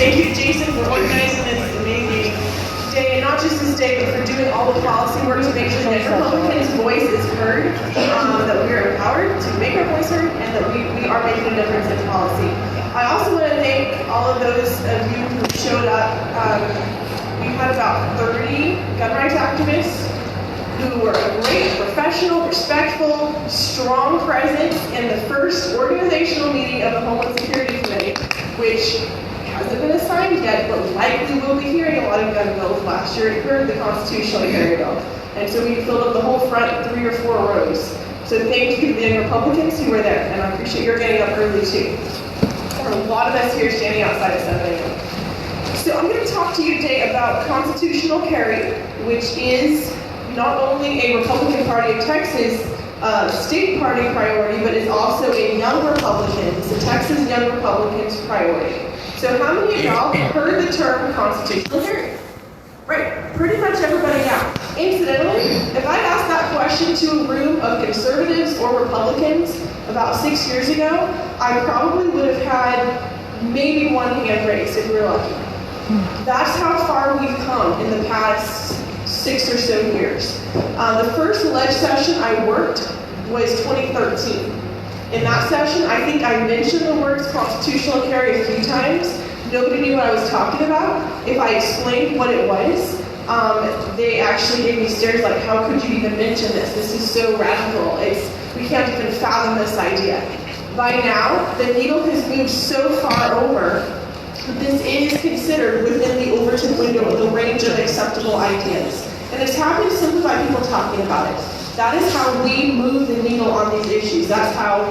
Thank you, Jason, for organizing this amazing day, and not just this day, but for doing all the policy work to make sure that Republicans' voice is heard, that we are empowered to make our voice heard, and that we are making a difference in policy. I also want to thank all of those of you who showed up. We had about 30 gun rights activists who were a great, professional, respectful, strong presence in the first organizational meeting of the Homeland Security Committee, which hasn't been assigned yet, but likely will be hearing a lot of gun bills. Last year it heard the constitutional carry bill. And so we filled up the whole front 3 or 4 rows. So thank you to the Republicans who were there, and I appreciate your getting up early too. There are a lot of us here standing outside at 7 a.m. So I'm going to talk to you today about constitutional carry, which is not only a Republican Party of Texas state party priority, but is also a young Republicans, the Texas Young Republicans priority. So how many of y'all have heard the term constitutional carry? Right, pretty much everybody now. Incidentally, if I asked that question to a room of conservatives or Republicans about 6 years ago, I probably would have had maybe one hand raised if we were lucky. That's how far we've come in the past 6 or so years. The first ledge session I worked was 2013. In that session, I think I mentioned the words constitutional carry a few times. Nobody knew what I was talking about. If I explained what it was, they actually gave me stares like, how could you even mention this? This is so radical. We can't even fathom this idea. By now, the needle has moved so far over, this is considered within the Overton window, the range of acceptable ideas. And it's happy to simplify people talking about it. That is how we move the needle on these issues. That's how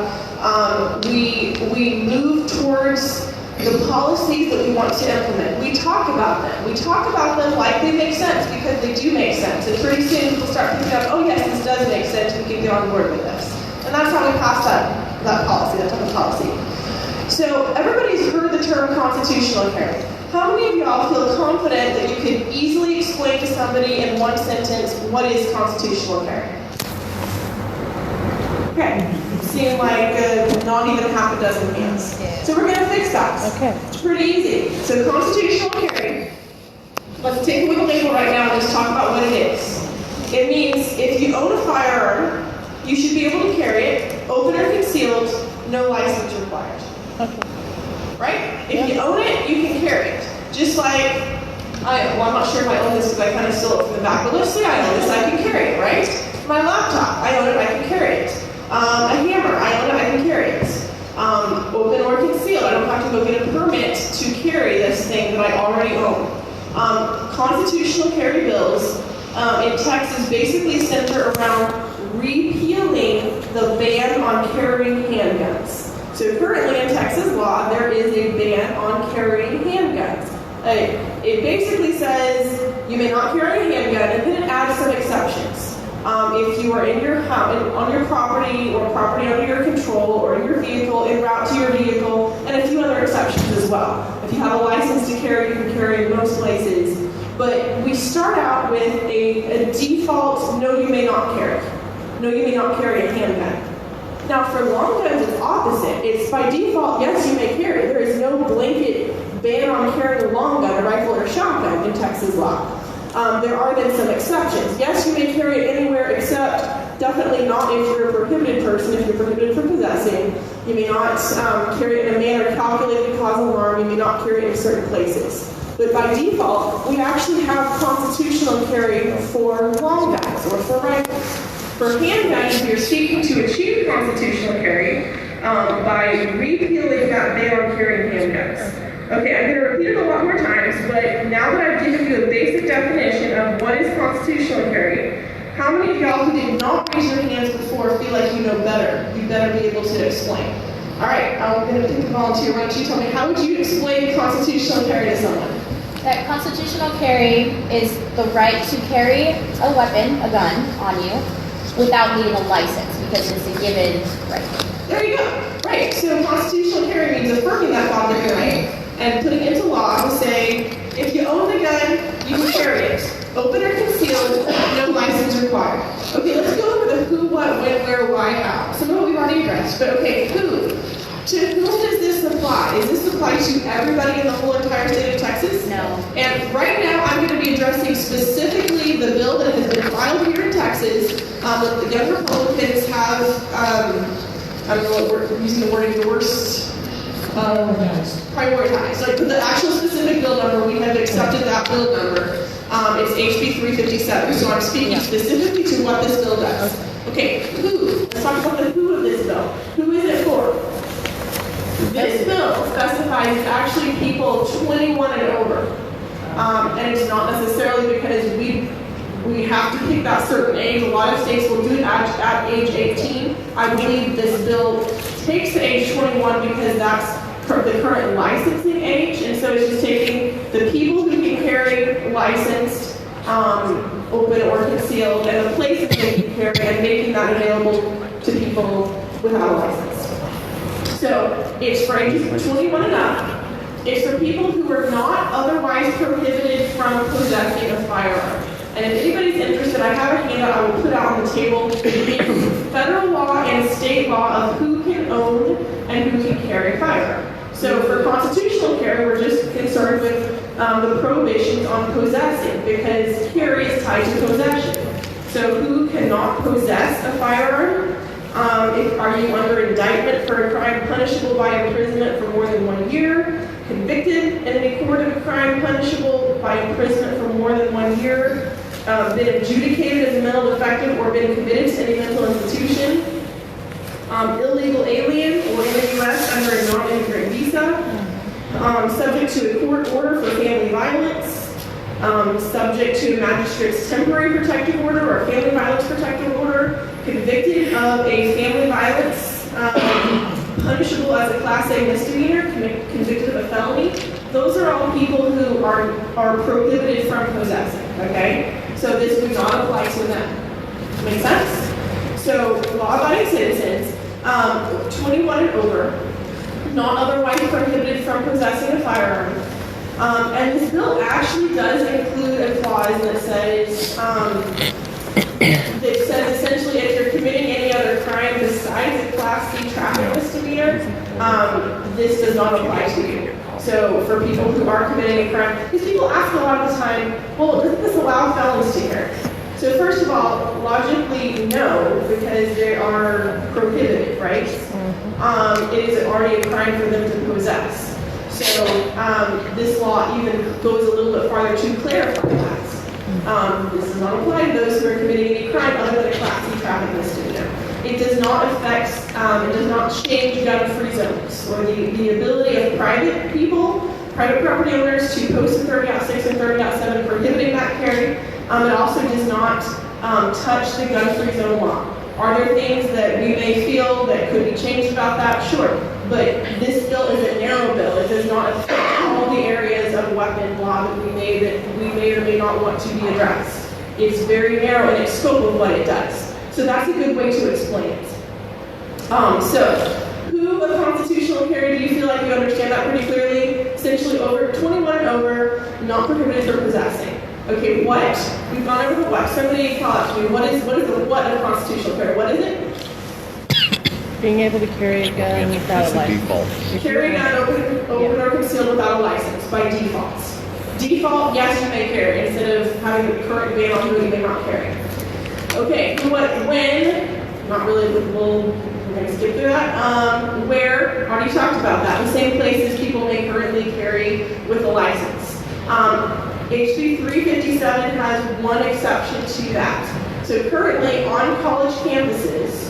we move towards the policies that we want to implement. We talk about them. We talk about them like they make sense, because they do make sense. And pretty soon people start thinking of, oh yes, this does make sense, we can get on board with this. And that's how we pass that policy, that type of policy. So everybody's heard the term constitutional carry. How many of y'all feel confident that you can easily explain to somebody in one sentence what is constitutional carry? Okay, seem like not even half a dozen hands. So we're going to fix that. Okay. It's pretty easy. So constitutional carry, let's take away the label right now and just talk about what it is. It means if you own a firearm, you should be able to carry it, open or concealed, no license required. Okay. Right? If you own it, you can carry it. Just like, I'm not sure if I own this because I kind of stole it from the back, but let's say I own this, I can carry it, right? My laptop, I own it, I can carry it. A hammer, I own it, I can carry it. Open or concealed, I don't have to go get a permit to carry this thing that I already own. Constitutional carry bills in Texas basically center around repealing the ban on carrying handguns. So currently in Texas law, there is a ban on carrying handguns. It basically says you may not carry a handgun, and then it adds some exceptions. If you are in your house, on your property, or property under your control, or in your vehicle, en route to your vehicle, and a few other exceptions as well. If you have a license to carry, you can carry in most places. But we start out with a default, no, you may not carry. No, you may not carry a handgun. Now, for long guns, it's opposite. It's by default, yes, you may carry. There is no blanket ban on carrying a long gun, a rifle, or a shotgun in Texas law. There are then some exceptions. Yes, you may carry it anywhere except definitely not if you're a prohibited person, if you're prohibited from possessing. You may not carry it in a manner calculated to cause alarm. You may not carry it in certain places. But by default, we actually have constitutional carry for long guns or for rifles. For handguns, you're seeking to achieve constitutional carry by repealing that ban on carrying handguns. Okay, I'm going to repeat it a lot more times, but now that I've given you a basic definition of what is constitutional carry, how many of y'all who did not raise your hands before feel like you know better? You better be able to explain. All right, I'm going to pick a volunteer. Why don't you tell me, how would you explain constitutional carry to someone? That constitutional carry is the right to carry a weapon, a gun, on you without needing a license, because it's a given right. There you go. Right. So constitutional carry means affirming that fatherly right and putting it into law to say, if you own the gun, you can carry it. Open or concealed, no license required. Okay, let's go over the who, what, when, where, why, how. Some of what we've already addressed, but okay, who? To whom does this apply? Is this apply to everybody in the whole entire state of Texas. No. And right now, I'm going to be addressing specifically the bill that has been filed here in Texas. That the young Republicans have, I don't know what we're using the word endorsed. Prioritized. Like the actual specific bill number, we have accepted that bill number. It's HB 357. So I'm speaking specifically to what this bill does. Okay, who? Let's talk about the who of this bill. Who is it for? This bill specifies it's actually people 21 and over. And it's not necessarily because we have to pick that certain age. A lot of states will do it at age 18. I believe this bill takes the age 21 because that's the current licensing age, and so it's just taking the people who can carry licensed, open or concealed, and the places they can carry, and making that available to people without a license. So it's for ages 21 and up. It's for people who are not otherwise prohibited from possessing a firearm. And if anybody's interested, I have a handout I will put out on the table. It's federal law and state law of who can own and who can carry a firearm. So for constitutional carry, we're just concerned with the prohibitions on possessing, because carry is tied to possession. So who cannot possess a firearm? Are you under indictment for a crime punishable by imprisonment for more than 1 year? Convicted in any court of a crime punishable by imprisonment for more than 1 year? Been adjudicated as a mental defective or been committed to any mental institution? Illegal alien or in the U.S. under a non-immigrant visa, subject to a court order for family violence, subject to a magistrate's temporary protective order or family violence protective order, convicted of a family violence, punishable as a Class A misdemeanor, convicted of a felony. Those are all people who are prohibited from possessing, okay? So this would not apply to them. Make sense? So law-abiding citizens, 21 and over, not otherwise prohibited from possessing a firearm. And this bill actually does include a clause that says essentially if you're committing any other crime besides a Class C traffic misdemeanor, this does not apply to you. So for people who are committing a crime, because people ask a lot of the time, well, doesn't this allow felons to carry? So first of all, logically, no, because they are prohibited, right? It is already a crime for them to possess. So this law even goes a little bit farther to clarify that. This does not apply to those who are committing any crime other than a Class C traffic misdemeanor. It does not affect, it does not change gun-free zones or the ability of private people, private property owners to post in 30.6 and 30.7 prohibiting that carry. It also does not touch the gun-free zone law. Are there things that we may feel that could be changed about that? Sure. But this bill is a narrow bill. It does not affect all the areas of weapon law that we may or may not want to be addressed. It's very narrow in its scope of what it does. So that's a good way to explain it. So who of constitutional carry, do you feel like you understand that pretty clearly? Essentially over 21 and over, not prohibited from possessing. Okay, what? We've gone over the what. Somebody call out to me. What is the what of constitutional carry? What is it? Being able to carry a gun without a license. Carry a gun open or concealed without a license by default. Default, yes, you may carry instead of having the current ban on who you may not carry. Okay, what, when, not really, we're going to skip through that. Where, already talked about that. The same places people may currently carry with a license. HB 357 has one exception to that. So currently on college campuses,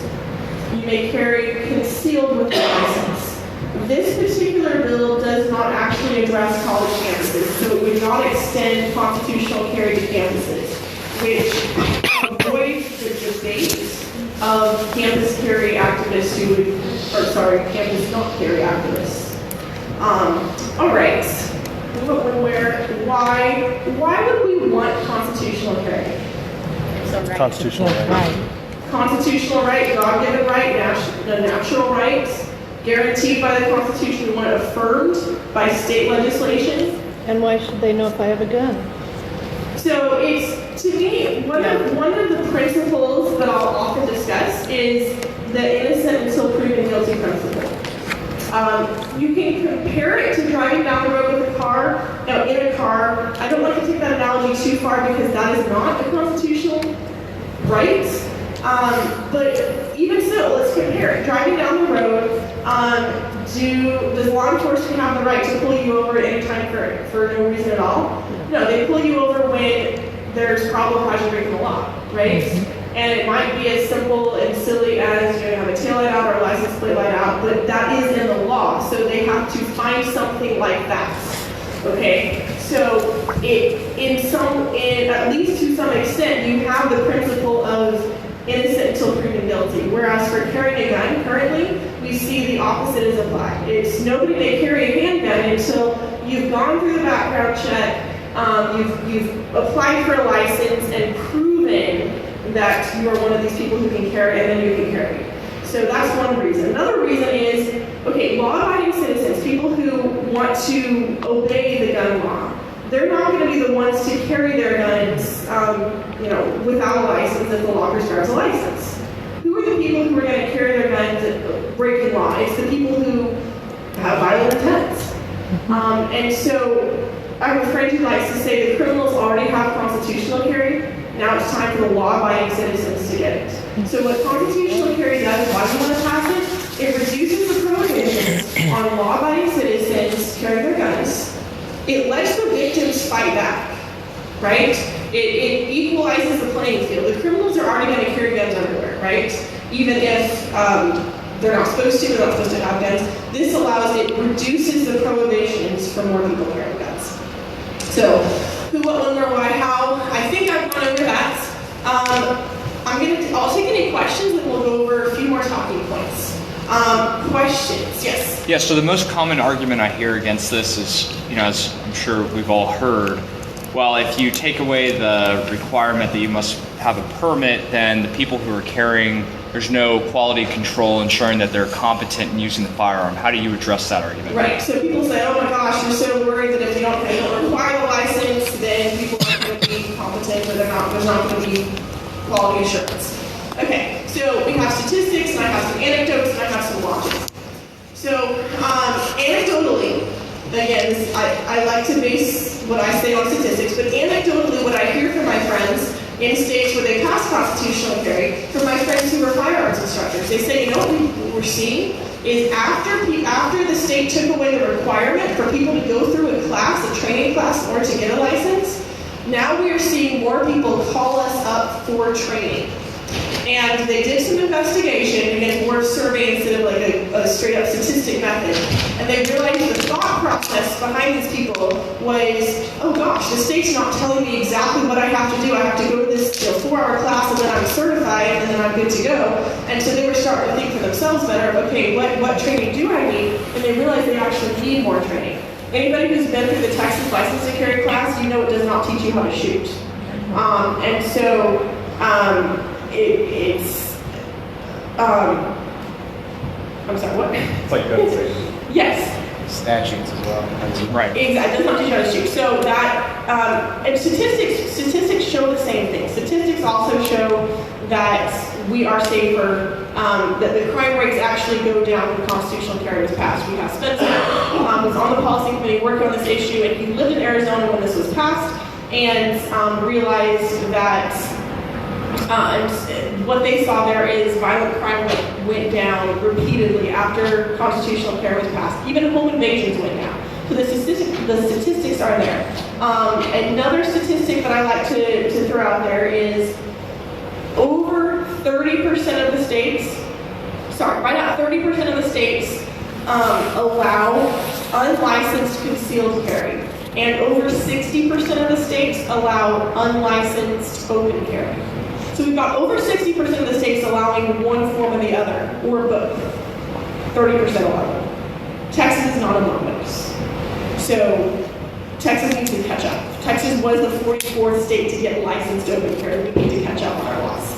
you may carry concealed with a license. This particular bill does not actually address college campuses, so it would not extend constitutional carry to campuses, which avoids the debate of campus carry activists who would, campus not carry activists. All right. Why would we want constitutional carry? Constitutional right. Constitutional right, God-given right, the natural rights, guaranteed by the Constitution. We want it affirmed by state legislation. And why should they know if I have a gun? So it's, to me, one of the principles that I'll often discuss is the innocent until proven guilty principle. You can compare it to car because that is not a constitutional right. But even so, let's compare it. Driving down the road, does law enforcement have the right to pull you over at any time for no reason at all? No, they pull you over when there's probable cause you're breaking the law, right? And it might be as simple and silly as you have a taillight out or a license plate light out, but that is in the law, so they have to find something like that. Okay, so at least to some extent, you have the principle of innocent until proven guilty. Whereas for carrying a gun, currently, we see the opposite is applied. It's nobody may carry a handgun until you've gone through the background check, you've applied for a license and proven that you are one of these people who can carry, and then you can carry. So that's one reason. Another reason is, okay, law-abiding citizens, people who want to obey the gun law, they're not going to be the ones to carry their guns, without a license if the law prescribes a license. Who are the people who are going to carry their guns breaking law? It's the people who have violent intent. And so I have a friend who likes to say the criminals already have constitutional carry. Now it's time for the law-abiding citizens to get it. So what constitutional carry does, why do we want to pass it? It reduces the prohibitions on law-abiding citizens carrying their guns. It lets the victims fight back, right? It equalizes the playing field. The criminals are already going to carry guns everywhere, right? Even if they're not supposed to, they're not supposed to have guns. This it reduces the prohibitions for more people carrying guns. So, who, what, when, where, why, how? I think I've gone over that. I'll take any questions and we'll go over a few more talking points. Questions? Yes? Yeah, so the most common argument I hear against this is, as I'm sure we've all heard, well, if you take away the requirement that you must have a permit, then the people who are carrying, there's no quality control ensuring that they're competent in using the firearm. How do you address that argument? Right, so people say, oh my gosh, you're so worried that if you don't require the license, then people aren't going to be competent, or there's not going to be quality assurance. Okay, so we have statistics, and I have some anecdotes, and I have some logic. So, anecdotally, again, I like to base what I say on statistics, but anecdotally, what I hear from my friends in states where they pass constitutional carry, from my friends who are firearms instructors, they say, what we're seeing is after the state took away the requirement for people to go through a training class in order to get a license, now we are seeing more people call us up for training. And they did some investigation, again, more survey instead of like a straight up statistic method. And they realized the thought process behind these people was, oh gosh, the state's not telling me exactly what I have to do. I have to go to this 4-hour class and then I'm certified and then I'm good to go. And so they were starting to think for themselves better, okay, what training do I need? And they realized they actually need more training. Anybody who's been through the Texas license to carry class, you know it does not teach you how to shoot. And so, I'm sorry, what? It's like gun safety. Yes. Statutes as well. Right. Exactly, it does not teach you how to shoot. So that, and statistics show the same thing. Statistics also show that we are safer, that the crime rates actually go down when constitutional carry was passed. We have Spencer, was on the policy committee working on this issue, and he lived in Arizona when this was passed, and realized that and what they saw there is violent crime went down repeatedly after constitutional carry was passed. Even home invasions went down. So the statistics are there. Another statistic that I like to throw out there is over 30% of the states, right now 30% of the states allow unlicensed concealed carry. And over 60% of the states allow unlicensed open carry. So we've got over 60% of the states allowing one form or the other, or both. 30% allow. Texas is not among those. So Texas needs to catch up. Texas was the 44th state to get licensed open carry. We need to catch up on our laws.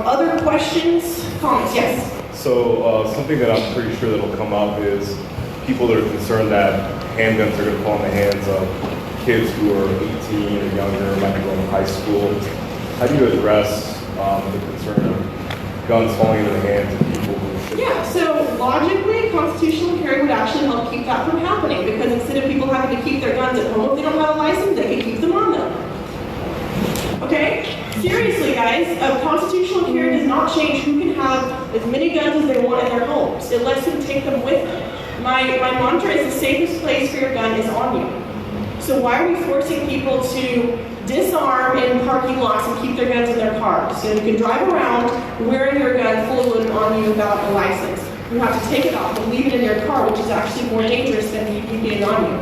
Other questions, comments? Yes? So something that I'm pretty sure that'll come up is people that are concerned that handguns are going to fall in the hands of kids who are 18 or younger, might be going to high school. How do you address the concern of guns falling into the hands of people who should? Yeah, so logically, constitutional carry would actually help keep that from happening, because instead of people having to keep their guns at home if they don't have a license, they can keep them on them. Okay? Seriously, guys, constitutional carry does not change who can have as many guns as they want in their homes. It lets them take them with them. My mantra is the safest place for your gun is on you. So why are we forcing people to disarm in parking lots and keep their guns in their cars? You can drive around wearing your gun fully loaded on you without a license. You have to take it off and leave it in your car, which is actually more dangerous than keeping it on you.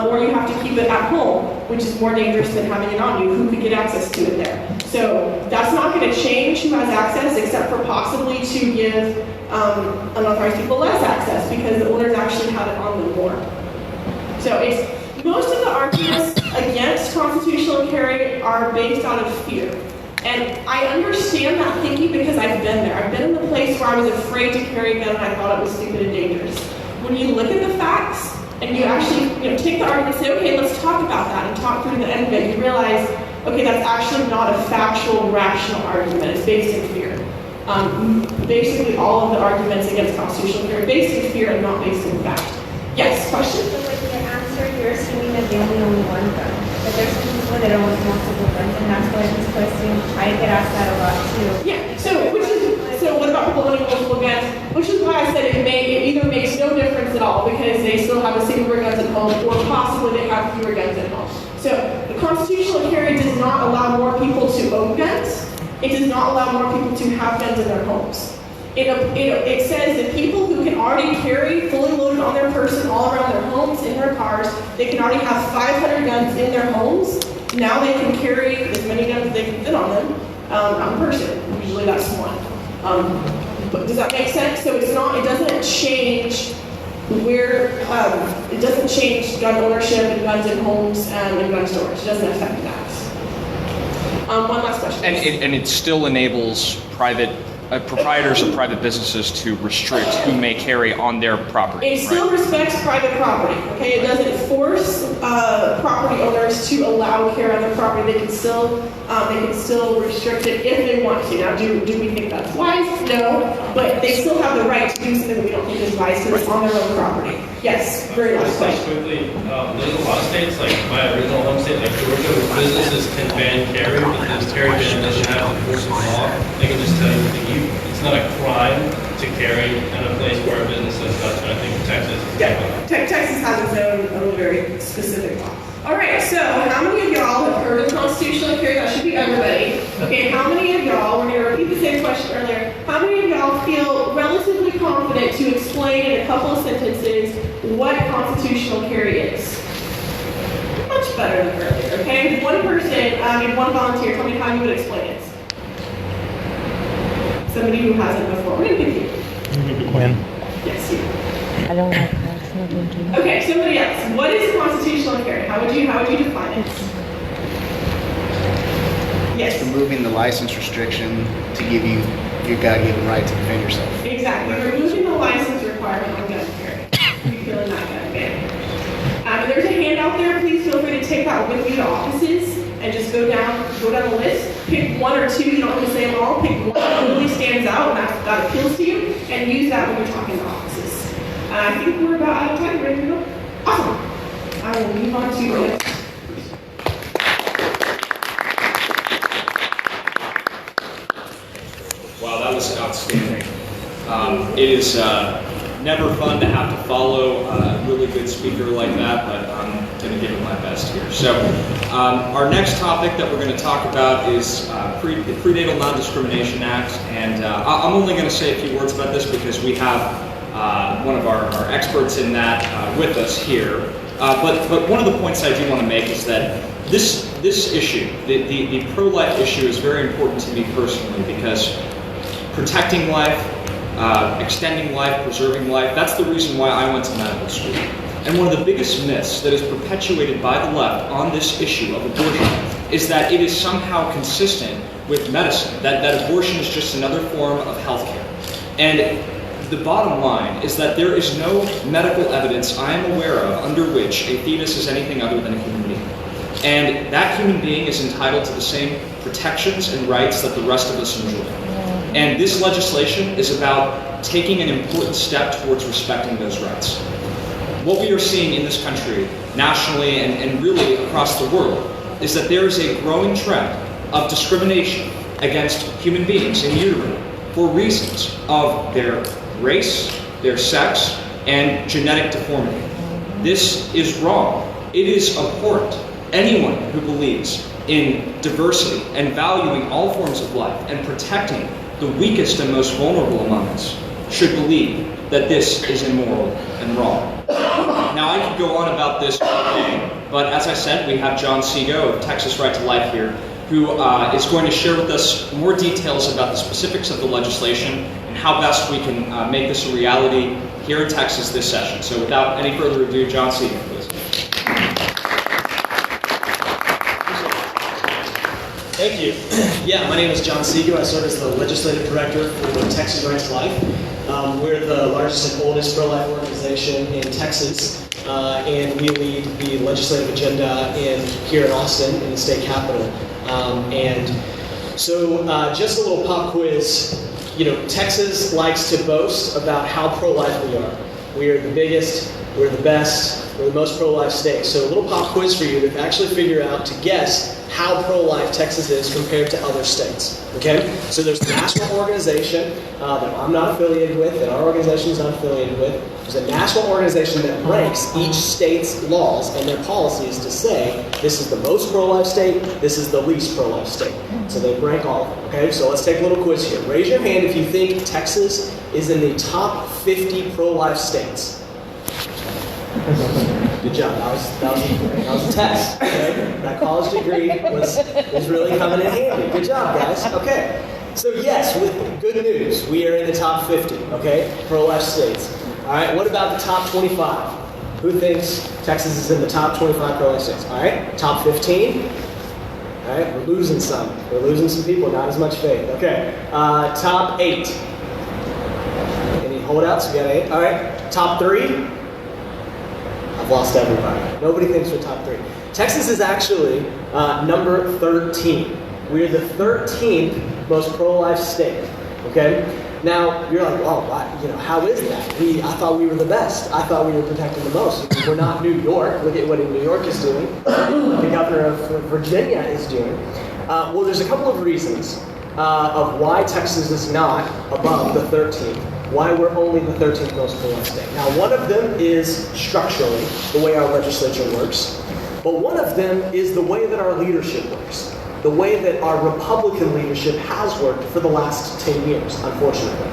Or you have to keep it at home, which is more dangerous than having it on you. Who could get access to it there? So that's not going to change who has access, except for possibly to give unauthorized people less access because the owners actually have it on them more. So it's most of the arguments against constitutional carry are based out of fear. And I understand that thinking because I've been there. I've been in the place where I was afraid to carry a gun and I thought it was stupid and dangerous. When you look at the facts and you actually take the argument and say, okay, let's talk about that and talk through the end of it, you realize, okay, that's actually not a factual, rational argument. It's based in fear. Basically, all of the arguments against constitutional carry are based in fear and not based in fact. Yes, question? So with your answer, you're assuming that they only own one gun. But there's some people that own multiple guns, and that's why this question, I get asked that a lot too. Yeah, so what about people owning multiple guns? Which is why I said it either makes no difference at all because they still have a single number of guns at home, or possibly they have fewer guns at home. So the constitutional carry does not allow more people to own guns. It does not allow more people to have guns in their homes. It says that people who can already carry fully loaded on their person all around their homes, in their cars, they can already have 500 guns in their homes. Now they can carry as many guns as they can fit on them on person. Usually that's one. But does that make sense? So it doesn't change it doesn't change gun ownership and guns in homes and gun storage. It doesn't affect that. One last question. And it still enables proprietors of private businesses to restrict who may carry on their property. It still respects private property. Okay, it doesn't force property owners to allow carry on their property. They can still restrict it if they want to. Now, do we think that's wise? No, but they still have the right to do something that we don't think is wise because it's on their own property. Yes, very last question. Quickly, there's a lot of states, like my original home state, like Georgia, where businesses can ban carry, but this carry ban doesn't have enforceable law. They can just tell you it's not a crime to carry in a place where a business is. That's what I think Texas. Yeah, Texas has its own very specific law. All right, so how many of y'all have heard of constitutional carry? That should be everybody. Okay, how many of y'all, we're going to repeat the same question earlier, how many of y'all feel relatively confident to explain in a couple of sentences what constitutional carry is? Much better than earlier, okay? One volunteer, tell me how you would explain it. Somebody who hasn't before. We're going to pick you. Quinn. Yes, you. I don't like that. It's not going to. Okay, somebody else. What is constitutional carry? How would you define it? Yes. Removing the license restriction to give you your God-given right to defend yourself. Exactly. Removing the license requirement on gun carry. Repealing that gun ban. There's a handout there. Please feel free to take that with you to offices and just go down the list. Pick one or two. You don't have to say them all. Pick one that really stands out and that appeals to you, and use that when you're talking to offices. I think we're about out of time. Ready to go? Awesome. I will move on to the next. Wow, that was outstanding. It is never fun to have to follow a really good speaker like that, but I'm going to give it my best here. So our next topic that we're going to talk about is the Prenatal Non-Discrimination Act, and I'm only going to say a few words about this because we have one of our experts in that with us here. But one of the points I do want to make is that this issue, the pro-life issue, is very important to me personally because protecting life, extending life, preserving life, that's the reason why I went to medical school. And one of the biggest myths that is perpetuated by the left on this issue of abortion is that it is somehow consistent with medicine, that abortion is just another form of healthcare. And the bottom line is that there is no medical evidence I am aware of under which a fetus is anything other than a human being. And that human being is entitled to the same protections and rights that the rest of us enjoy. And this legislation is about taking an important step towards respecting those rights. What we are seeing in this country, nationally and really across the world, is that there is a growing trend of discrimination against human beings in utero for reasons of their race, their sex, and genetic deformity. This is wrong. It is abhorrent. Anyone who believes in diversity and valuing all forms of life and protecting the weakest and most vulnerable among us should believe that this is immoral and wrong. Now, I could go on about this all day, but as I said, we have John Seago of Texas Right to Life here, who is going to share with us more details about the specifics of the legislation and how best we can make this a reality here in Texas this session. So without any further ado, John Seago, please. Thank you. Yeah, my name is John Seago. I serve as the Legislative Director for Texas Right to Life. We're the largest and oldest pro-life organization in Texas, and we lead the legislative agenda here in Austin, in the state capitol. And so just a little pop quiz. You know, Texas likes to boast about how pro-life we are. We are the biggest, we're the best, we're the most pro-life state. So a little pop quiz for you to actually figure out, to guess how pro-life Texas is compared to other states. Okay? So there's a national organization that I'm not affiliated with, that our organization is not affiliated with. There's a national organization that ranks each state's laws and their policies to say, this is the most pro-life state, this is the least pro-life state. So they rank all of them. Okay? So let's take a little quiz here. Raise your hand if you think Texas is in the top 50 pro-life states. Good job. That was a test. Okay? That college degree was really coming in handy. Good job, guys. Okay. So yes, with good news, we are in the top 50. Okay, pro-life states. All right. What about the top 25? Who thinks Texas is in the top 25 pro-life states? All right. Top 15. All right. We're losing some. We're losing some people. Not as much faith. Okay. Top 8. Any holdouts? We got 8. All right. Top 3. I've lost everybody. Nobody thinks we're top 3. Texas is actually number 13. We're the 13th most pro-life state. Okay? Now, you're like, oh, you know, how is that? I thought we were the best. I thought we were protecting the most. We're not New York. Look at what New York is doing. The governor of Virginia is doing. Well, there's a couple of reasons of why Texas is not above the 13th. Why we're only the 13th most pro-life state. Now, one of them is structurally the way our legislature works, but one of them is the way that our leadership works, the way that our Republican leadership has worked for the last 10 years, unfortunately.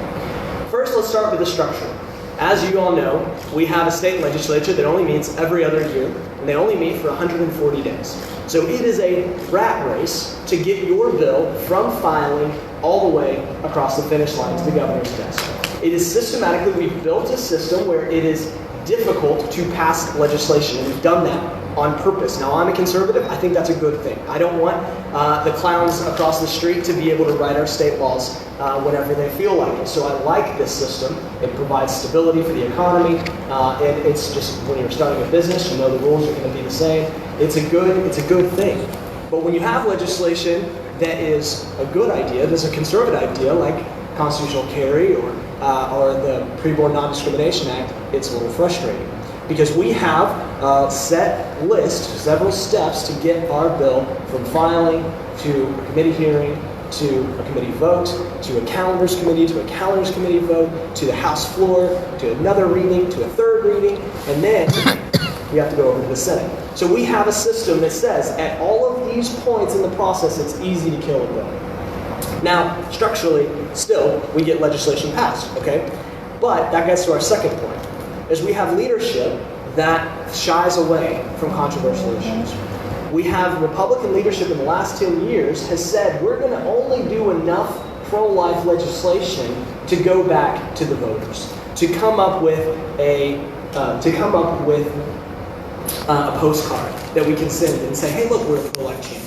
First, let's start with the structure. As you all know, we have a state legislature that only meets every other year, and they only meet for 140 days. So it is a rat race to get your bill from filing all the way across the finish line to the governor's desk. It is systematically, we've built a system where it is difficult to pass legislation, and we've done that on purpose. Now, I'm a conservative. I think that's a good thing. I don't want the clowns across the street to be able to write our state laws whenever they feel like it. So I like this system. It provides stability for the economy, and it's just, when you're starting a business, you know the rules are going to be the same. It's a good thing. But when you have legislation that is a good idea, there's a conservative idea like constitutional carry or the Pre-Born Non-Discrimination Act, it's a little frustrating. Because we have a set list, several steps to get our bill from filing to a committee hearing, to a committee vote, to a calendars committee, to a calendars committee vote, to the House floor, to another reading, to a third reading, and then we have to go over to the Senate. So we have a system that says at all of these points in the process, it's easy to kill a bill. Now, structurally, still, we get legislation passed, okay? But that gets to our second point, is we have leadership that shies away from controversial issues. We have Republican leadership in the last 10 years has said we're going to only do enough pro-life legislation to go back to the voters, to come up with a postcard that we can send and say, hey, look, we're a pro-life champion.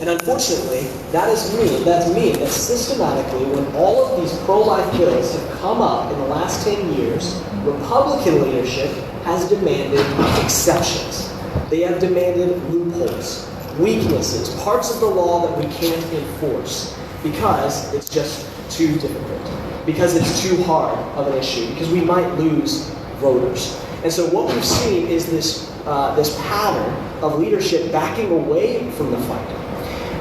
And unfortunately, that's me, that systematically, when all of these pro-life bills have come up in the last 10 years, Republican leadership has demanded exceptions. They have demanded loopholes, weaknesses, parts of the law that we can't enforce because it's just too difficult, because it's too hard of an issue, because we might lose voters. And so what we've seen is this pattern of leadership backing away from the fight.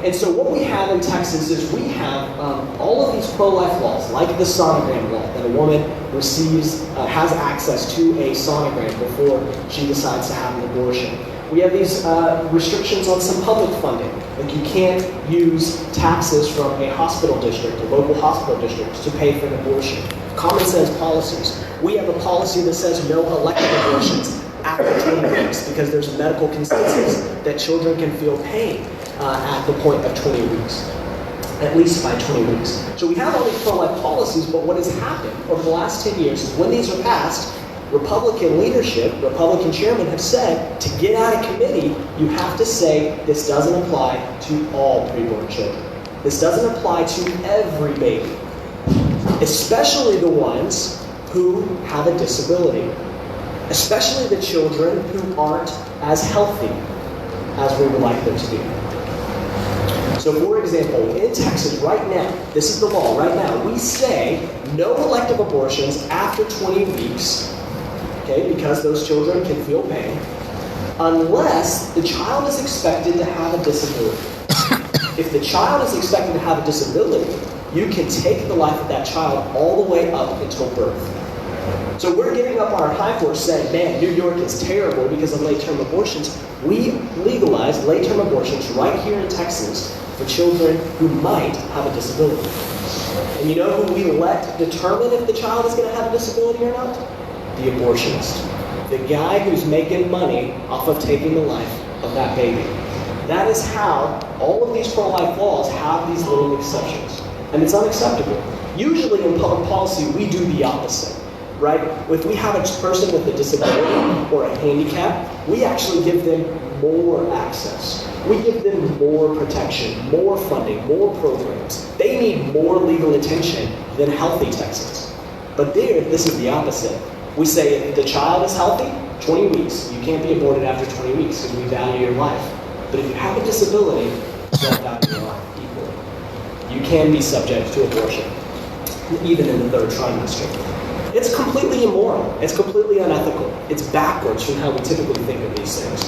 And so what we have in Texas is we have all of these pro-life laws, like the sonogram law, that a woman has access to a sonogram before she decides to have an abortion. We have these restrictions on some public funding. Like you can't use taxes from a hospital district, a local hospital district, to pay for an abortion. Common sense policies. We have a policy that says no elective abortions after 20 weeks because there's a medical consensus that children can feel pain at the point of 20 weeks, at least by 20 weeks. So we have all these pro-life policies, but what has happened over the last 10 years is when these are passed, Republican leadership, Republican chairmen have said to get out of committee, you have to say this doesn't apply to all preborn children. This doesn't apply to every baby, especially the ones who have a disability, especially the children who aren't as healthy as we would like them to be. So for example, in Texas right now, this is the law right now, we say no elective abortions after 20 weeks, okay, because those children can feel pain, unless the child is expected to have a disability. If the child is expected to have a disability, you can take the life of that child all the way up until birth. So we're getting up on our high horse saying, man, New York is terrible because of late-term abortions. We legalized late-term abortions right here in Texas for children who might have a disability. And you know who we let determine if the child is going to have a disability or not? The abortionist. The guy who's making money off of taking the life of that baby. That is how all of these pro-life laws have these little exceptions. And it's unacceptable. Usually in public policy, we do the opposite. Right? If we have a person with a disability or a handicap, we actually give them more access. We give them more protection, more funding, more programs. They need more legal attention than healthy Texans. But there, this is the opposite. We say if the child is healthy, 20 weeks. You can't be aborted after 20 weeks because we value your life. But if you have a disability, we don't value your life equally. You can be subject to abortion, even in the third trimester. It's completely immoral. It's completely unethical. It's backwards from how we typically think of these things.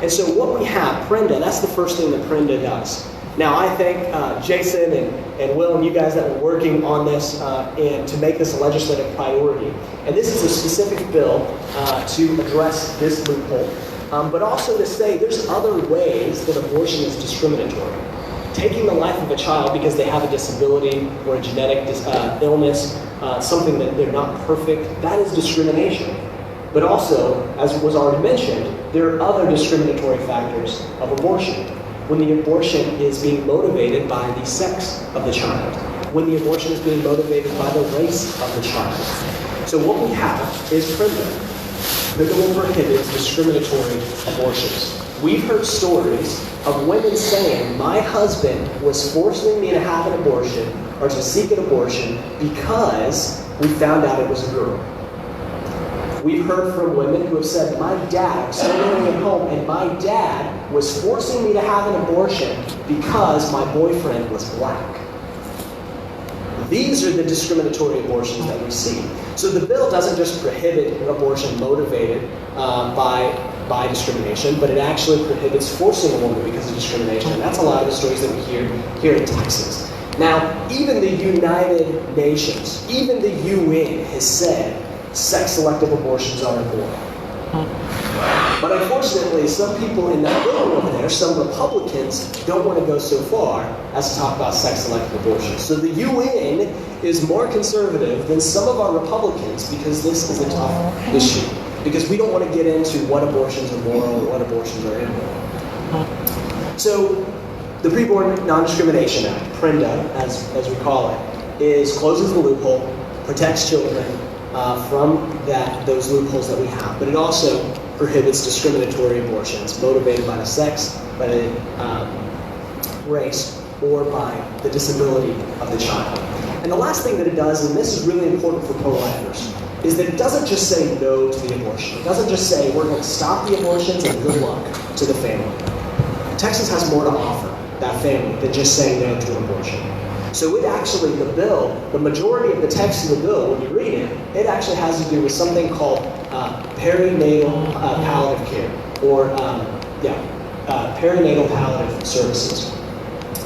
And so what we have, PreNDA, that's the first thing that PreNDA does. Now I thank Jason and Will and you guys that were working on this and to make this a legislative priority. And this is a specific bill to address this loophole, but also to say there's other ways that abortion is discriminatory. Taking the life of a child because they have a disability or a genetic illness, something that they're not perfect, that is discrimination. But also, as was already mentioned, there are other discriminatory factors of abortion. When the abortion is being motivated by the sex of the child, when the abortion is being motivated by the race of the child. So what we have is PreNDA. The bill prohibits discriminatory abortions. We've heard stories of women saying, my husband was forcing me to have an abortion or to seek an abortion because we found out it was a girl. We've heard from women who have said, my dad, I'm still living at home, and my dad was forcing me to have an abortion because my boyfriend was black. These are the discriminatory abortions that we see. So the bill doesn't just prohibit abortion motivated by discrimination, but it actually prohibits forcing a woman because of discrimination. And that's a lot of the stories that we hear here in Texas. Now, even the United Nations, even the UN has said sex-selective abortions are immoral. But unfortunately, some people in that room over there, some Republicans, don't want to go so far as to talk about sex-selective abortions. So the UN is more conservative than some of our Republicans because this is a tough issue. Because we don't want to get into what abortions are moral and what abortions are immoral. So the Preborn Non-Discrimination Act, PreNDA, as we call it, closes the loophole, protects children from those loopholes that we have. But it also prohibits discriminatory abortions motivated by the sex, by the race, or by the disability of the child. And the last thing that it does, and this is really important for pro-lifers, is that it doesn't just say no to the abortion. It doesn't just say we're going to stop the abortions and good luck to the family. Texas has more to offer that family than just saying no to abortion. So it actually, the bill, the majority of the text of the bill, when you read it, it actually has to do with something called perinatal palliative care, or perinatal palliative services.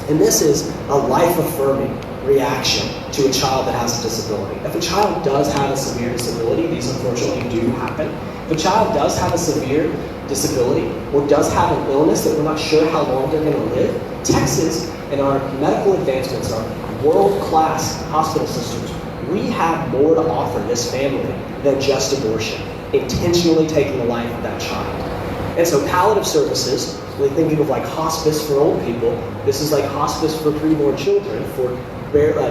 And this is a life-affirming reaction to a child that has a disability. If a child does have a severe disability, these unfortunately do happen. If a child does have a severe disability or does have an illness that we're not sure how long they're going to live, Texas and our medical advancements, our world-class hospital systems, we have more to offer this family than just abortion, intentionally taking the life of that child. And so palliative services, we're thinking of like hospice for old people, this is like hospice for preborn children, for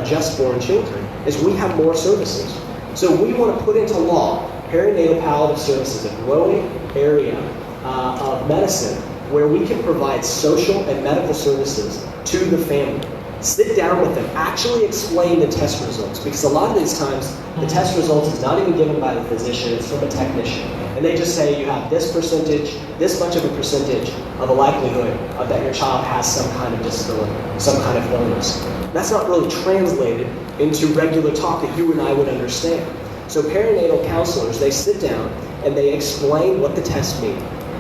just born children, is we have more services. So we want to put into law perinatal palliative services, a growing area of medicine where we can provide social and medical services to the family. Sit down with them, actually explain the test results, because a lot of these times the test results is not even given by the physician, it's from a technician. And they just say you have this percentage, this much of a percentage of a likelihood of that your child has some kind of disability, some kind of illness. That's not really translated into regular talk that you and I would understand. So perinatal counselors, they sit down and they explain what the tests mean.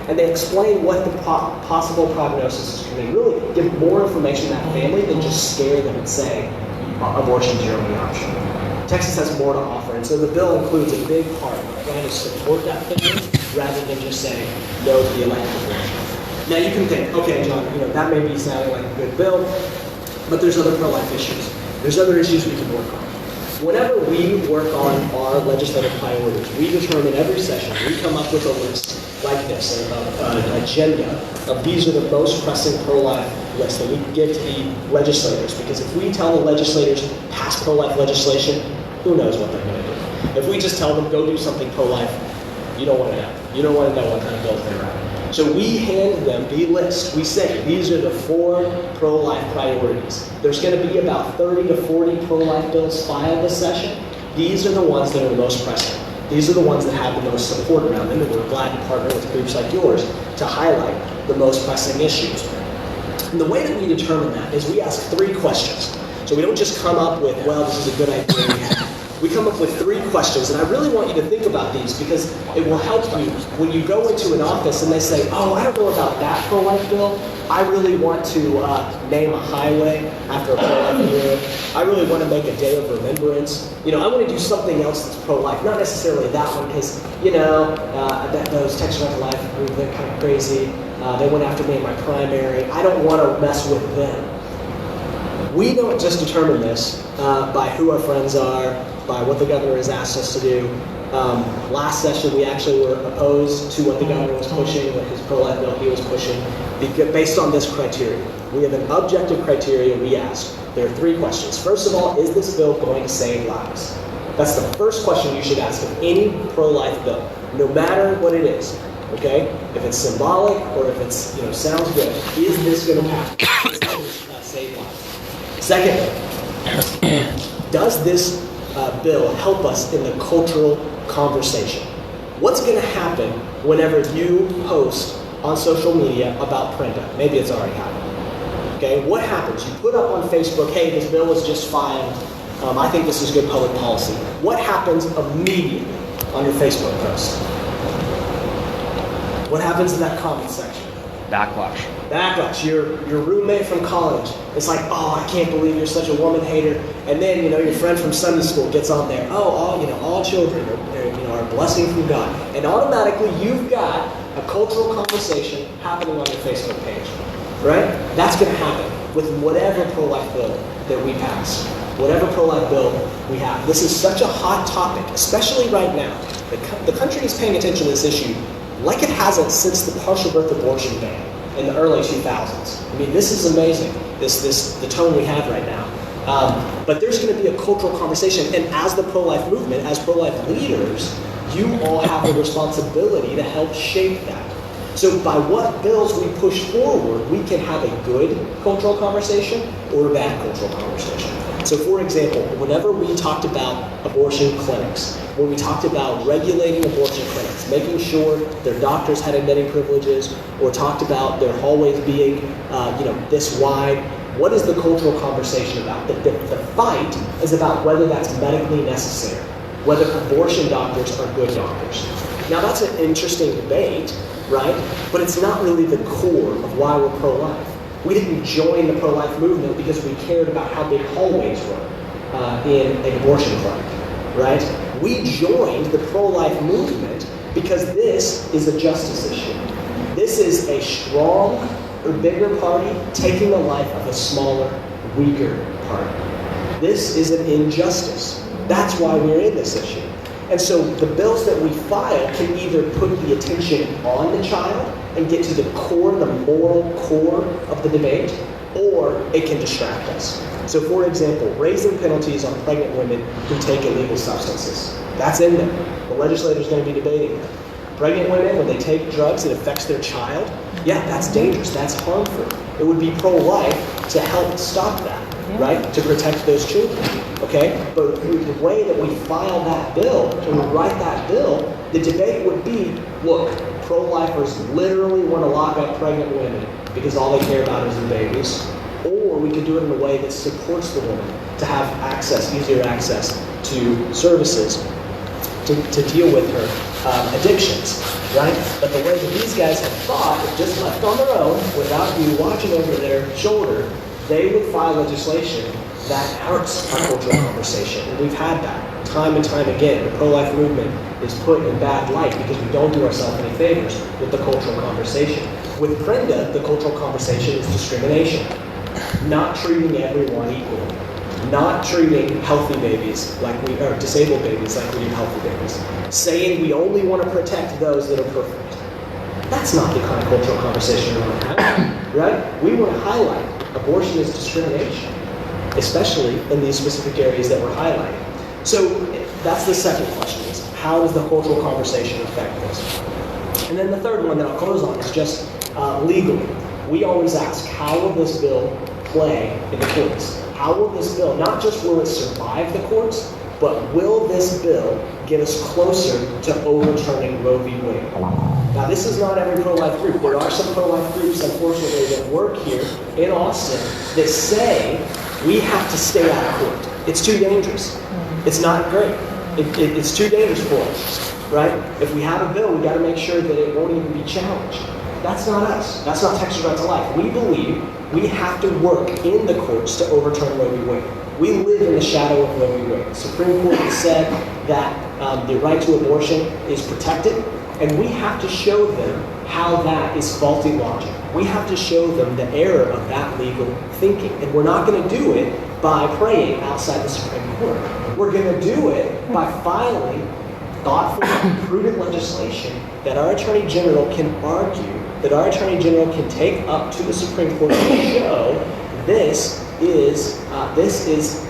And they explain what the possible prognosis is going to be. Really give more information to that family than just scare them and say, abortion is your only option. Texas has more to offer, and so the bill includes a big part of trying to support that family rather than just saying no to the elective abortion. Now you can think, okay, John, that may be sounding like a good bill, but there's other pro-life issues. There's other issues we can work on. Whenever we work on our legislative priorities, we determine every session, we come up with a list like this, an agenda of these are the most pressing pro-life lists that we can give to the legislators. Because if we tell the legislators pass pro-life legislation, who knows what they're going to do. If we just tell them go do something pro-life, you don't want to know. You don't want to know what kind of bills they're writing. So we hand them the list. We say these are the 4 pro-life priorities. There's going to be about 30 to 40 pro-life bills filed this session. These are the ones that are the most pressing. These are the ones that have the most support around them, and we're glad to partner with groups like yours to highlight the most pressing issues. And the way that we determine that is we ask 3 questions. So we don't just come up with, well, this is a good idea. We come up with 3 questions, and I really want you to think about these because it will help you when you go into an office and they say, oh, I don't know about that pro-life bill. I really want to name a highway after a pro-life hero. I really want to make a day of remembrance. I want to do something else that's pro-life, not necessarily that one because, those Texas Right to Life group, they're kind of crazy. They went after me in my primary. I don't want to mess with them. We don't just determine this by who our friends are, by what the governor has asked us to do. Last session, we actually were opposed to what the governor was pushing, what his pro-life bill he was pushing, based on this criteria. We have an objective criteria we ask. There are 3 questions. First of all, is this bill going to save lives? That's the first question you should ask of any pro-life bill, no matter what it is. Okay? If it's symbolic or if it's sounds good, is this going to pass? Is this going to save lives? Secondly, does this bill help us in the cultural conversation? What's going to happen whenever you post on social media about PreNDA? Maybe it's already happened. Okay, what happens? You put up on Facebook, hey, this bill was just filed. I think this is good public policy. What happens immediately on your Facebook post? What happens in that comment section? Backlash. Backlash. Your roommate from college. It's like, oh, I can't believe you're such a woman hater. And then your friend from Sunday school gets on there. Oh, all children are a blessing from God. And automatically you've got a cultural conversation happening on your Facebook page, right? That's going to happen with whatever pro-life bill that we pass, whatever pro-life bill we have. This is such a hot topic, especially right now. The country is paying attention to this issue like it hasn't since the partial birth abortion ban in the early 2000s. I mean, this is amazing, the tone we have right now. But there's going to be a cultural conversation, and as the pro-life movement, as pro-life leaders, you all have the responsibility to help shape that. So by what bills we push forward, we can have a good cultural conversation or a bad cultural conversation. So for example, whenever we talked about abortion clinics, when we talked about regulating abortion clinics, making sure their doctors had admitting privileges, or talked about their hallways being this wide, what is the cultural conversation about? The fight is about whether that's medically necessary, whether abortion doctors are good doctors. Now that's an interesting debate, right? But it's not really the core of why we're pro-life. We didn't join the pro-life movement because we cared about how big hallways were in an abortion clinic, right? We joined the pro-life movement because this is a justice issue. This is a strong or bigger party taking the life of a smaller, weaker party. This is an injustice. That's why we're in this issue. And so the bills that we file can either put the attention on the child and get to the core, the moral core of the debate, or it can distract us. So for example, raising penalties on pregnant women who take illegal substances. That's in there. The legislator's going to be debating that. Pregnant women, when they take drugs, it affects their child. Yeah, that's dangerous. That's harmful. It would be pro-life to help stop that, right? To protect those children, okay? But the way that we file that bill, and we write that bill, the debate would be, look, pro-lifers literally want to lock up pregnant women because all they care about is their babies. Or we could do it in a way that supports the woman to have access, easier access to services to deal with her addictions, right? But the way that these guys have thought, if just left on their own, without you watching over their shoulder, they would file legislation that hurts our cultural conversation. And we've had that time and time again. The pro-life movement is put in bad light because we don't do ourselves any favors with the cultural conversation. With PreNDA, the cultural conversation is discrimination. Not treating everyone equally. Not treating healthy babies like we, or disabled babies like we do healthy babies. Saying we only want to protect those that are perfect. That's not the kind of cultural conversation we want to have, right? We want to highlight abortion is discrimination, especially in these specific areas that we're highlighting. So that's the second question, is how does the cultural conversation affect this? And then the third one that I'll close on is just legally. We always ask, how will this bill play in the courts? How will this bill, not just will it survive the courts, but will this bill get us closer to overturning Roe v. Wade? Now, this is not every pro-life group. There are some pro-life groups, unfortunately, that work here in Austin that say we have to stay out of court. It's too dangerous. It's not great. It's too dangerous for us, right? If we have a bill, we got to make sure that it won't even be challenged. That's not us. That's not Texas Right to Life. We believe we have to work in the courts to overturn Roe v. Wade. We live in the shadow of Roe v. Wade. The Supreme Court has said that the right to abortion is protected, and we have to show them how that is faulty logic. We have to show them the error of that legal thinking, and we're not going to do it by praying outside the Supreme Court. We're going to do it by filing thoughtful, prudent legislation that our Attorney General can argue, that our Attorney General can take up to the Supreme Court to show this is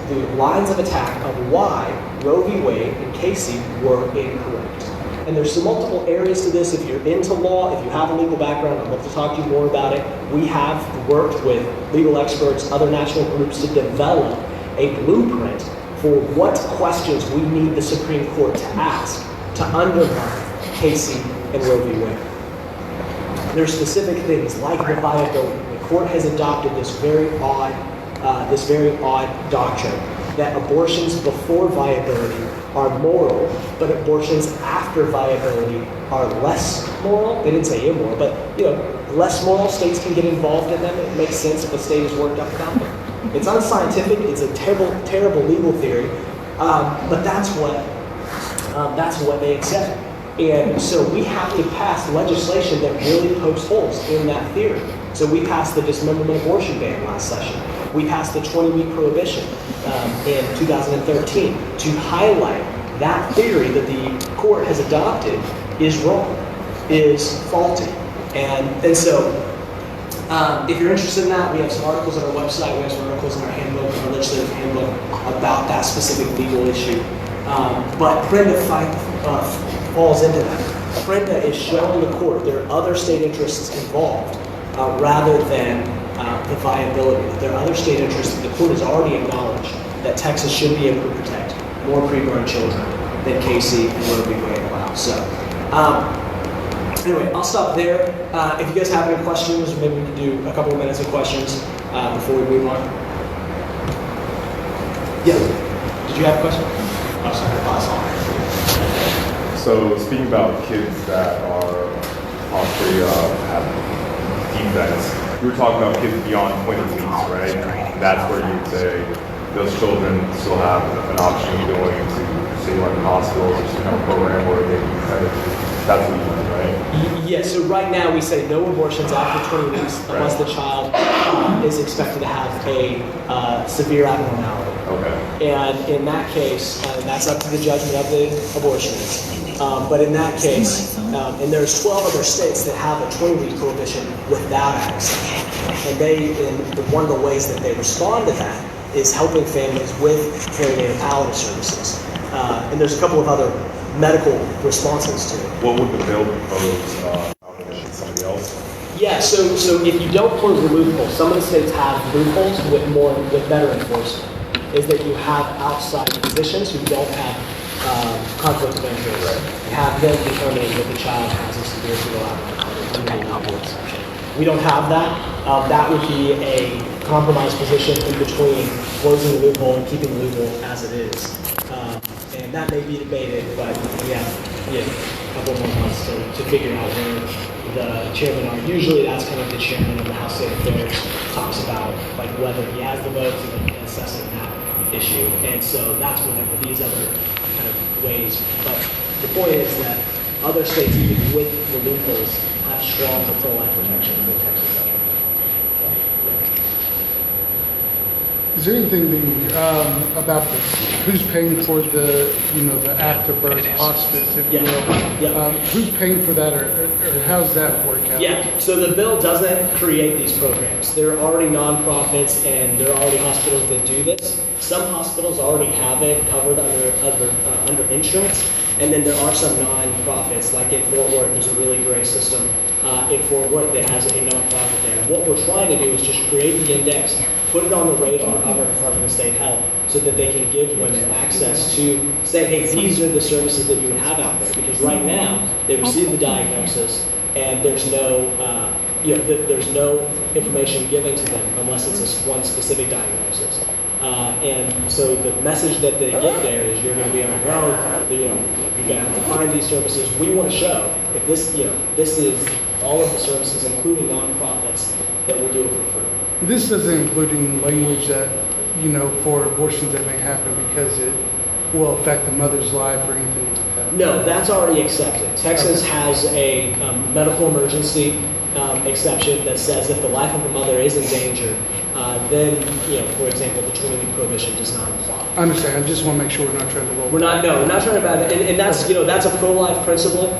the lines of attack of why Roe v. Wade and Casey were incorrect. And there's some multiple areas to this. If you're into law, if you have a legal background, I'd love to talk to you more about it. We have worked with legal experts, other national groups to develop a blueprint for what questions we need the Supreme Court to ask to undermine Casey and Roe v. Wade. There's specific things like the viability. The court has adopted this very odd doctrine that abortions before viability are moral, but abortions after viability are less moral. They didn't say immoral, but less moral. States can get involved in them. It makes sense if a state is worked up about them. It's unscientific. It's a terrible legal theory, but that's what they accept. And so we have to pass legislation that really pokes holes in that theory. So we passed the dismemberment abortion ban last session. We passed the 20-week prohibition in 2013 to highlight that theory that the court has adopted is wrong, is faulty. And so if you're interested in that, we have some articles on our website, we have some articles in our handbook, our legislative handbook, about that specific legal issue. But PreNDA falls into that. PreNDA is showing the court there are other state interests involved rather than the viability. There are other state interests that the court has already acknowledged that Texas should be able to protect more preborn children than Casey and Roe v. Wade allow. So anyway, I'll stop there. If you guys have any questions, maybe we can do a couple of minutes of questions before we move on. Yeah. Did you have a question? I'm sorry, pass on. So speaking about kids that are possibly have defects you were talking about kids beyond 20 weeks, right? That's where you'd say those children still have an option of going to, say, like hospitals or some kind of program where they can kind of, that's what you mean, right? Yeah, so right now we say no abortions after 20 weeks unless the child is expected to have a severe abnormality. Okay. And in that case, that's up to the judgment of the abortionist. But in that case, and there's 12 other states that have a 20-week prohibition without access. And one of the ways that they respond to that is helping families with perinatal palliative services. And there's a couple of other medical responses to it. What would the bill propose? Somebody else? Yeah, so if you don't close the loophole, some of the states have loopholes with better enforcement. Is that you have outside physicians who don't have conflict of interest. Right. You have them determining that the child has a severe fetal abnormality. We don't have that. That would be a compromise position in between closing the loophole and keeping the loophole as it is. And that may be debated, but we have a couple more months to figure out where the chairman are. Usually that's kind of the chairman of the House State Affairs talks about like whether he has the votes and assessing that issue. And so that's whenever these other kind of ways. But the point is that other states, even with the loopholes, have stronger pro-life protections than Texas does. Is there anything about who's paying for the afterbirth hospice, if you will? Who's paying for that, or how's that work out? Yeah, so the bill doesn't create these programs. There are already nonprofits and there are already hospitals that do this. Some hospitals already have it covered under insurance, and then there are some nonprofits, like in Fort Worth, there's a really great system in Fort Worth that has a nonprofit there. What we're trying to do is just create the index, put it on the radar of our Department of State Health so that they can give women access to say, hey, these are the services that you would have out there. Because right now, they receive the diagnosis and there's no, there's no information given to them unless it's one specific diagnosis. And so the message that they get there is you're going to be on your own, you're going to have to find these services. We want to show if this, this is all of the services, including nonprofits, that will do it for free. This doesn't include any language that, for abortions that may happen because it will affect the mother's life or anything like that. No, that's already accepted. Texas has a medical emergency exception that says if the life of the mother is in danger, then, for example, the 20-week prohibition does not apply. I understand. I just want to make sure we're not trying to roll. We're not trying to bad that. And that's, that's a pro-life principle,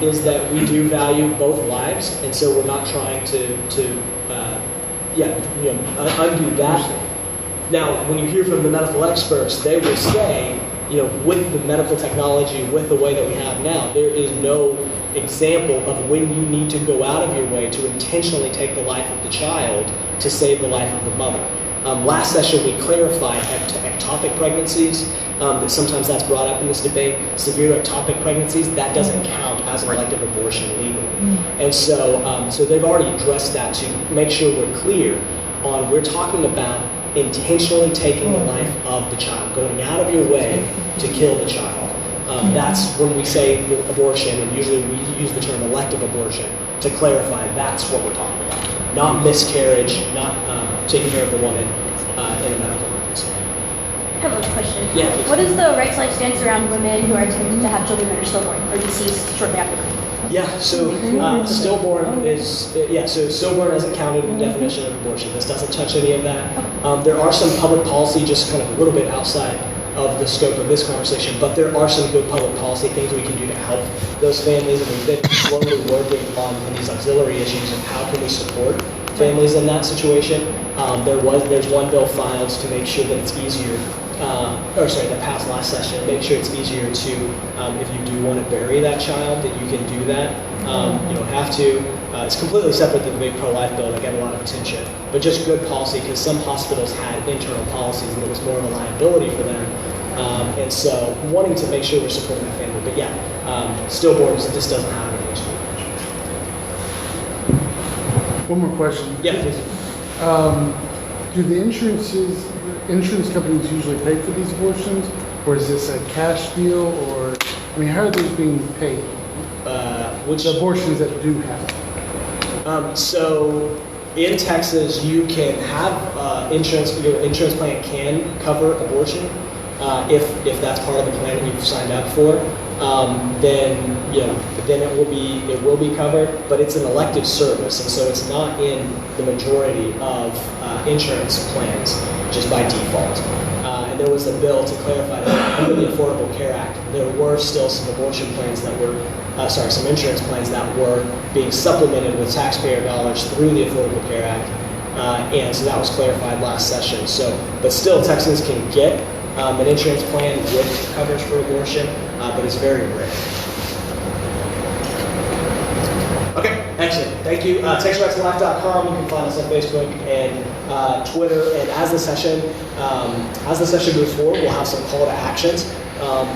is that we do value both lives, and so we're not trying to undo that. Now, when you hear from the medical experts, they will say, with the medical technology, with the way that we have now, there is no example of when you need to go out of your way to intentionally take the life of the child to save the life of the mother. Last session, we clarified ectopic pregnancies, that sometimes that's brought up in this debate. Severe ectopic pregnancies, that doesn't count as an elective abortion legally. And so they've already addressed that to make sure we're clear on, we're talking about intentionally taking the life of the child, going out of your way to kill the child. That's when we say abortion, and usually we use the term elective abortion to clarify that's what we're talking about. Not miscarriage, not taking care of the woman in a medical emergency. I have a question. Yeah, please. What is the right to life stance around women who are attempting to have children that are stillborn or deceased shortly after birth? Yeah, so stillborn is, so stillborn isn't counted in the definition of abortion. This doesn't touch any of that. There are some public policy, just kind of a little bit outside of the scope of this conversation, but there are some good public policy things we can do to help those families, and we've been slowly working on these auxiliary issues of how can we support families in that situation. There's one bill filed to make sure that it's easier, that passed last session, make sure it's easier to, if you do want to bury that child, that you can do that. You don't have to. It's completely separate than the big pro-life bill that got a lot of attention, but just good policy because some hospitals had internal policies and it was more of a liability for them. And so wanting to make sure we're supporting that family. But stillborns, this doesn't have any issue. One more question. Yeah, please. Do the insurance companies usually pay for these abortions, or is this a cash deal, or how are these being paid? Which abortions that do happen? So in Texas, you can have insurance. Your insurance plan can cover abortion if that's part of the plan that you've signed up for. Then it will be covered. But it's an elective service, and so it's not in the majority of insurance plans just by default. And there was a bill to clarify that under the Affordable Care Act, there were still some abortion plans that were, some insurance plans that were being supplemented with taxpayer dollars through the Affordable Care Act. And so that was clarified last session. So, but still, Texans can get an insurance plan with coverage for abortion, but it's very rare. Okay, excellent. Thank you. TexasRightsLife.com. You can find us on Facebook and Twitter. And as the session moves forward, we'll have some call to actions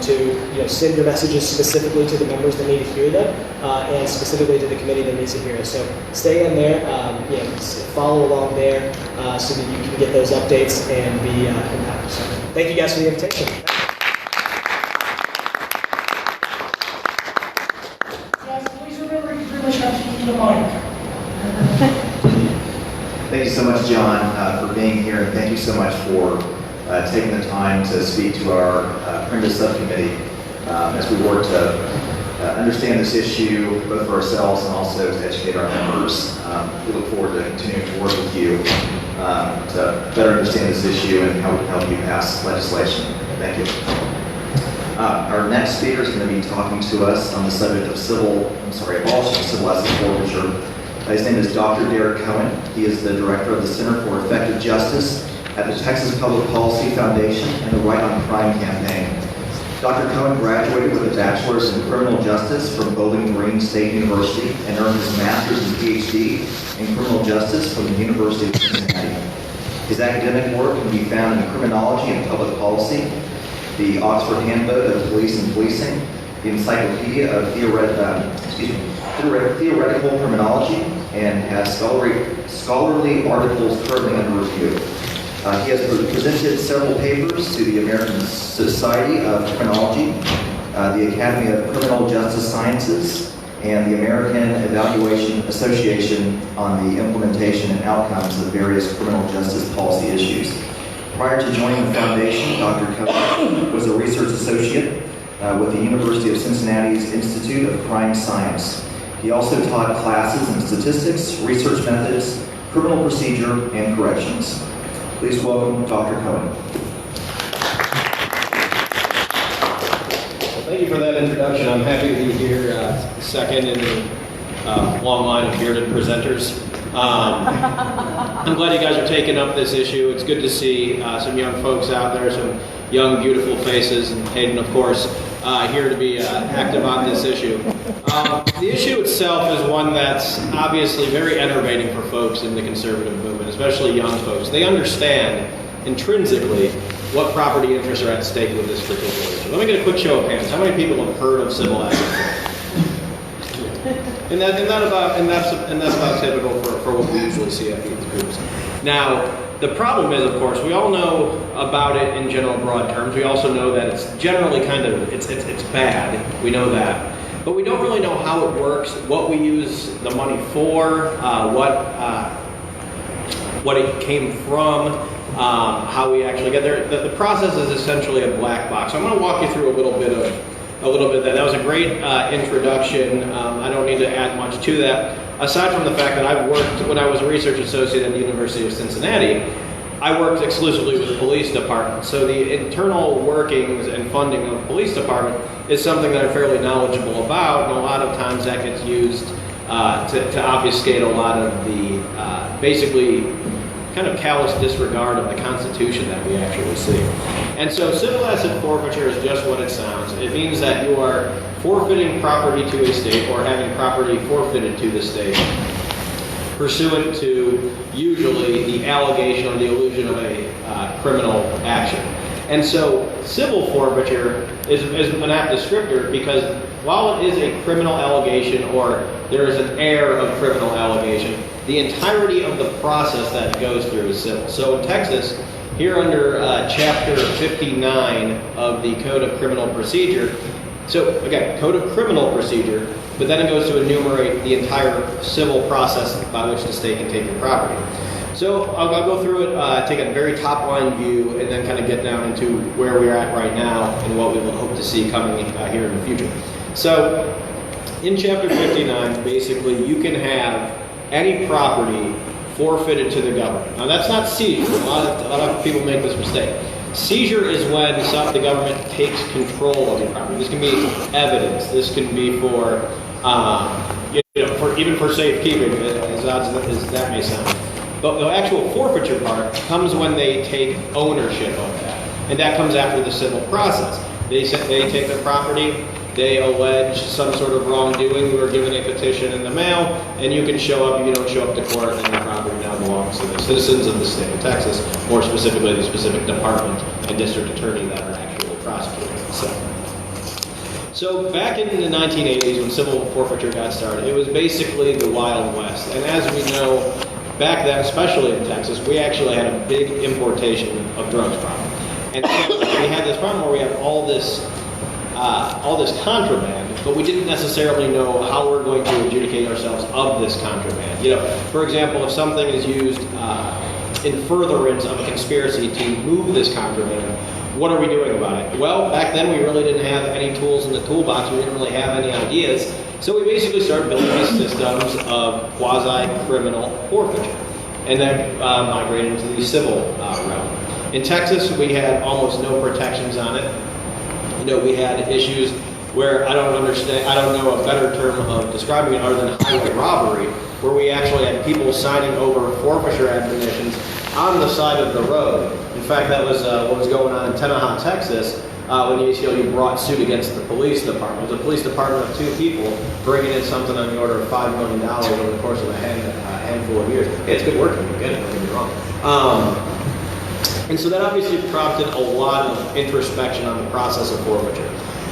to send your messages specifically to the members that need to hear them, and specifically to the committee that needs to hear it. So stay in there. Follow along there so that you can get those updates and be impacted. So thank you guys for the invitation. Thank you so much, John, for being here, and thank you so much for taking the time to speak to our PreNDA subcommittee as we work to understand this issue, both for ourselves and also to educate our members. We look forward to continuing to work with you to better understand this issue and how we can help you pass legislation. Thank you. Our next speaker is going to be talking to us on the subject of abolishing civil asset forfeiture. His name is Dr. Derek Cohen. He is the director of the Center for Effective Justice at the Texas Public Policy Foundation and the Right on Crime campaign. Dr. Cohen graduated with a bachelor's in criminal justice from Bowling Green State University and earned his master's and PhD in criminal justice from the University of Cincinnati. His academic work can be found in criminology and public policy, the Oxford Handbook of Police and Policing, the Encyclopedia of Theoretical Criminology, and has scholarly articles currently under review. He has presented several papers to the American Society of Criminology, the Academy of Criminal Justice Sciences, and the American Evaluation Association on the implementation and outcomes of various criminal justice policy issues. Prior to joining the foundation, Dr. Cohen was a research associate with the University of Cincinnati's Institute of Crime Science. He also taught classes in statistics, research methods, criminal procedure, and corrections. Please welcome Dr. Cohen. Well, thank you for that introduction. I'm happy to be here, second in the long line of bearded presenters. I'm glad you guys are taking up this issue. It's good to see some young folks out there, some young, beautiful faces, and Hayden, of course, here to be active on this issue. The issue itself is one that's obviously very enervating for folks in the conservative movement, especially young folks. They understand intrinsically what property interests are at stake with this particular issue. Let me get a quick show of hands. How many people have heard of civil assets? And that's about typical for what we usually see at these groups. Now, the problem is, of course, we all know about it in general broad terms. We also know that it's generally it's bad. We know that. But we don't really know how it works, what we use the money for, what it came from, how we actually get there. The process is essentially a black box. So I'm going to walk you through a little bit of that. That was a great introduction. I don't need to add much to that. Aside from the fact that I've worked, when I was a research associate at the University of Cincinnati, I worked exclusively with the police department. So the internal workings and funding of the police department is something that I'm fairly knowledgeable about, and a lot of times that gets used to obfuscate a lot of the basically kind of callous disregard of the Constitution that we actually see. And so civil asset forfeiture is just what it sounds. It means that you are forfeiting property to a state or having property forfeited to the state pursuant to usually the allegation or the allusion of a criminal action. And so civil forfeiture is an apt descriptor because while it is a criminal allegation or there is an air of criminal allegation, the entirety of the process that it goes through is civil. So in Texas, here under Chapter 59 of the Code of Criminal Procedure, So again, Code of Criminal Procedure, but then it goes to enumerate the entire civil process by which the state can take your property. So I'll go through it, take a very top line view, and then kind of get down into where we're at right now and what we will hope to see coming here in the future. So in Chapter 59, basically you can have any property forfeited to the government. Now that's not seizure. A lot of people make this mistake. Seizure is when the government takes control of your property. This can be evidence. This can be for, even for safekeeping, as odd as that may sound. But the actual forfeiture part comes when they take ownership of that. And that comes after the civil process. They take their property, they allege some sort of wrongdoing, you were given a petition in the mail, and you can show up. If you don't show up to court, then the property now belongs to the citizens of the state of Texas, more specifically the specific department and district attorney that are actually prosecuting it. So back in the 1980s, when civil forfeiture got started, it was basically the Wild West. And as we know, back then, especially in Texas, we actually had a big importation of drugs problem. And so we had this problem where we had all this contraband, but we didn't necessarily know how we're going to adjudicate ourselves of this contraband. For example, if something is used in furtherance of a conspiracy to move this contraband, what are we doing about it? Well, back then we really didn't have any tools in the toolbox. We didn't really have any ideas. So we basically started building these systems of quasi-criminal forfeiture, and then migrated into the civil realm. In Texas, we had almost no protections on it. We had issues where I don't know a better term of describing it other than highway robbery, where we actually had people signing over forfeiture admonitions on the side of the road. In fact, that was what was going on in Tenaha, Texas, when the ACLU brought suit against the police department. It was a police department of 2 people bringing in something on the order of $5 million over the course of a handful of years. Hey, it's good work, don't get me wrong. And so that obviously prompted a lot of introspection on the process of forfeiture.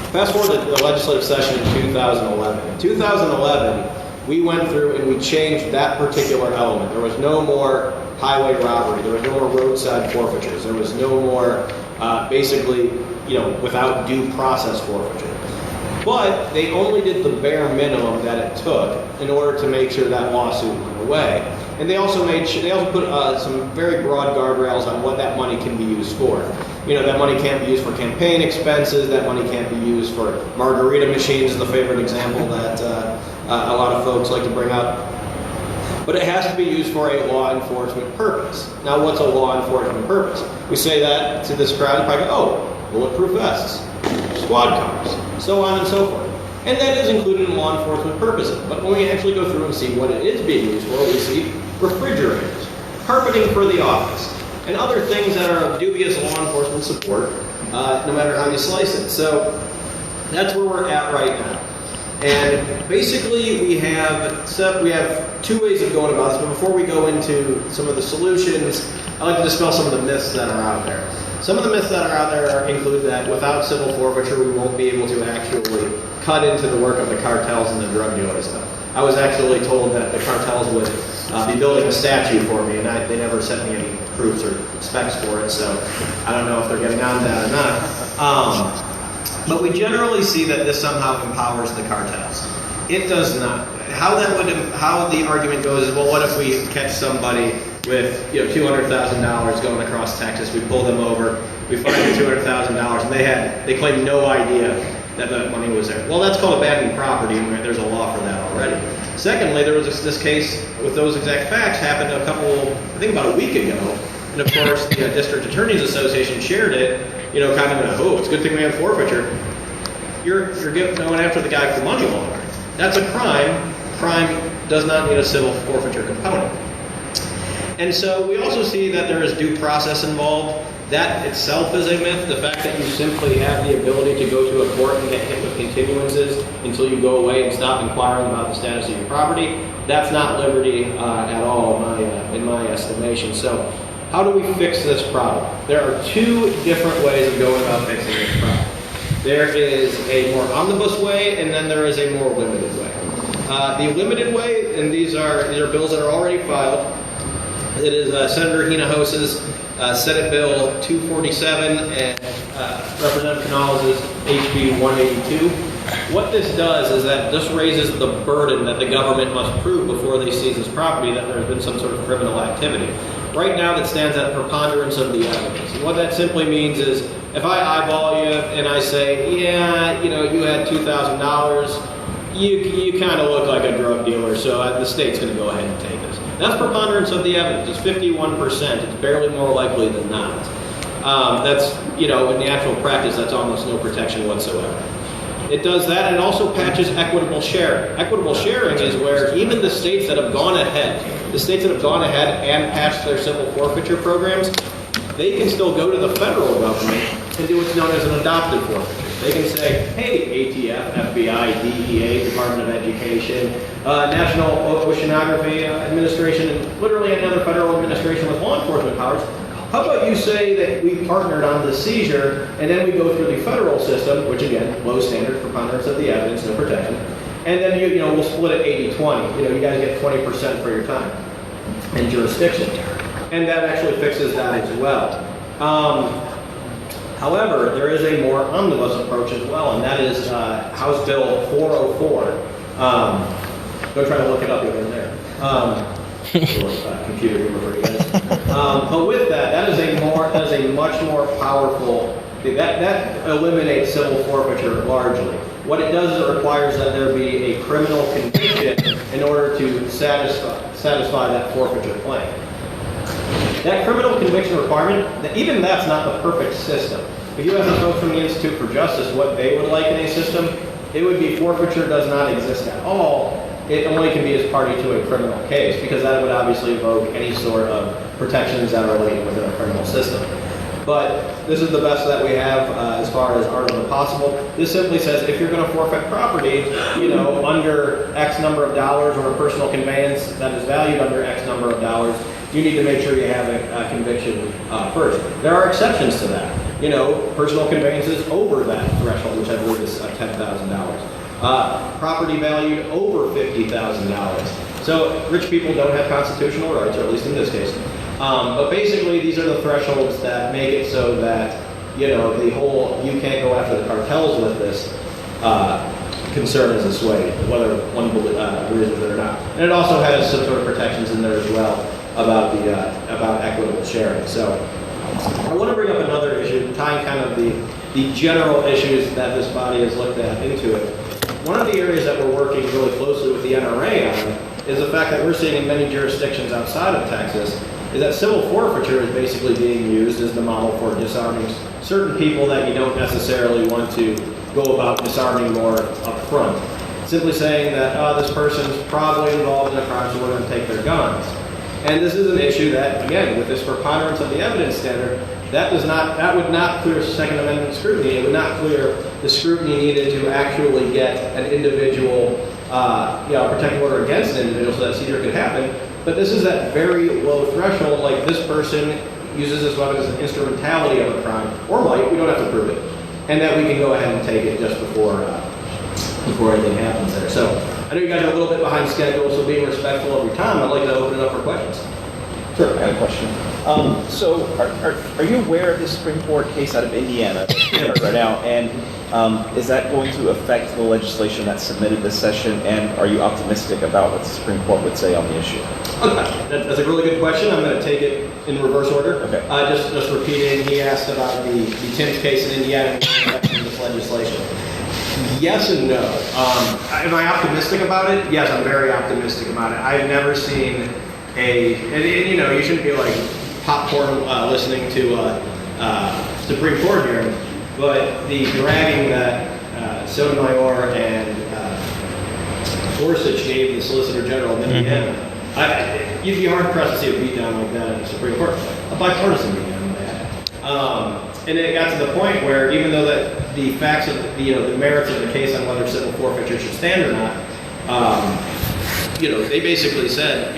Fast forward to the legislative session in 2011. In 2011, we went through and we changed that particular element. There was no more highway robbery. There was no more roadside forfeitures. There was no more, without due process forfeiture. But they only did the bare minimum that it took in order to make sure that lawsuit went away. And they also put some very broad guardrails on what that money can be used for. That money can't be used for campaign expenses. That money can't be used for margarita machines, is the favorite example that a lot of folks like to bring up. But it has to be used for a law enforcement purpose. Now, what's a law enforcement purpose? We say that to this crowd, and probably go, bulletproof vests, squad cars, so on and so forth. And that is included in law enforcement purposes. But when we actually go through and see what it is being used for, we see refrigerators, carpeting for the office, and other things that are of dubious law enforcement support, no matter how you slice it. So that's where we're at right now. And basically we have 2 ways of going about this, but before we go into some of the solutions, I'd like to dispel some of the myths that are out there. Some of the myths that are out there include that without civil forfeiture, we won't be able to actually cut into the work of the cartels and the drug dealers. I was actually told that the cartels would be building a statue for me, and they never sent me any proofs or specs for it, so I don't know if they're getting on that or not. But we generally see that this somehow empowers the cartels. It does not. How the argument goes is, well, what if we catch somebody with $200,000 going across Texas? We pull them over, we find them $200,000, and they claim no idea that the money was there. Well, that's called abandoned property, and there's a law for that already. Secondly, there was this case with those exact facts happened about a week ago, and of course the District Attorneys Association shared it. Kind of it's a good thing we have forfeiture. You're going after the guy for money laundering. That's a crime. Crime does not need a civil forfeiture component. And so we also see that there is due process involved. That itself is a myth. The fact that you simply have the ability to go to a court and get hit with continuances until you go away and stop inquiring about the status of your property, that's not liberty at all in my estimation. So how do we fix this problem? There are 2 different ways of going about fixing this problem. There is a more omnibus way, and then there is a more limited way. The limited way, and these are bills that are already filed. It is Senator Hinojos's Senate Bill 247 and Representative Canales' HB 182. What this does is that this raises the burden that the government must prove before they seize this property that there's been some sort of criminal activity. Right now, that stands at preponderance of the evidence. And what that simply means is, if I eyeball you and I say, yeah, you had $2,000, you kind of look like a drug dealer, so the state's going to go ahead and take this. That's preponderance of the evidence. It's 51%. It's barely more likely than not. That's, in the actual practice, that's almost no protection whatsoever. It does that, and it also patches equitable sharing. Equitable sharing is where even the states that have gone ahead and patched their civil forfeiture programs, they can still go to the federal government and do what's known as an adopted forfeiture. They can say, hey, ATF, FBI, DEA, Department of Education, National Oceanography Administration, and literally any other federal administration with law enforcement powers, how about you say that we partnered on the seizure, and then we go through the federal system, which again, low standard, preponderance of the evidence, no protection, and then we'll split it 80-20. You guys get 20% for your time and jurisdiction, and that actually fixes that as well. However, there is a more omnibus approach as well, and that is House Bill 404. Go try to look it up over there. Computer humor for you guys. But with that is a much more powerful. That eliminates civil forfeiture largely. What it does is it requires that there be a criminal conviction in order to satisfy that forfeiture claim. That criminal conviction requirement, even that's not the perfect system. If you ask the folks from the Institute for Justice what they would like in a system, it would be forfeiture does not exist at all. It only can be as party to a criminal case, because that would obviously evoke any sort of protections that are latent within a criminal system. But this is the best that we have as far as art of the possible. This simply says if you're going to forfeit property, under X number of dollars, or a personal conveyance that is valued under X number of dollars, you need to make sure you have a conviction first. There are exceptions to that. Personal conveyances over that threshold, which I believe is $10,000. Property valued over $50,000. So rich people don't have constitutional rights, or at least in this case. But basically, these are the thresholds that make it so that, the whole you can't go after the cartels with this concern is assuaged, whether one agrees with it or not. And it also has some sort of protections in there as well about equitable sharing. So I want to bring up another issue, tying kind of the general issues that this body has looked at into it. One of the areas that we're working really closely with the NRA on is the fact that we're seeing in many jurisdictions outside of Texas is that civil forfeiture is basically being used as the model for disarming certain people that you don't necessarily want to go about disarming more up front. Simply saying that, this person's probably involved in a crime, so we're going to take their guns. And this is an issue that, again, with this preponderance of the evidence standard, that would not clear Second Amendment scrutiny. It would not clear the scrutiny needed to actually get an individual, protective order against an individual so that seizure could happen. But this is that very low threshold, like this person uses this weapon as an instrumentality of a crime, or might, we don't have to prove it, and that we can go ahead and take it just before anything happens there. So I know you guys are a little bit behind schedule, so being respectful of your time, I'd like to open it up for questions. Sure, I have a question. So are you aware of the Supreme Court case out of Indiana right now, and is that going to affect the legislation that's submitted this session, and are you optimistic about what the Supreme Court would say on the issue? Okay. That's a really good question. I'm going to take it in reverse order. Okay. Just repeating, he asked about the Tim's case in Indiana and this legislation. Yes and no. Am I optimistic about it? Yes, I'm very optimistic about it. I've never seen you shouldn't be like popcorn listening to Supreme Court hearing, but the dragging that Sotomayor and Dorsey gave the Solicitor General of Indiana, you'd be hard pressed to see a beatdown like that in the Supreme Court. A bipartisan beatdown, and it got to the point where even though that the facts of the merits of the case on whether civil forfeiture should stand or not, they basically said,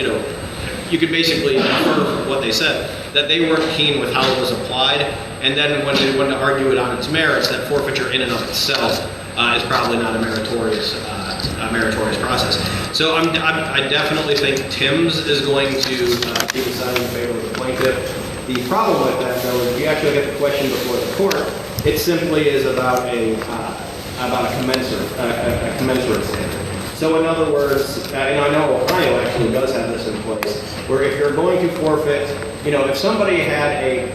you could basically infer what they said, that they weren't keen with how it was applied, and then when they wanted to argue it on its merits, that forfeiture in and of itself is probably not a meritorious process. So I definitely think Tim's is going to be decided in favor of the plaintiff. The problem with that, though, is if you actually get the question before the court, It simply is about a commensurate standard. So in other words, and I know Ohio actually does have this in place, where if you're going to forfeit, if somebody had a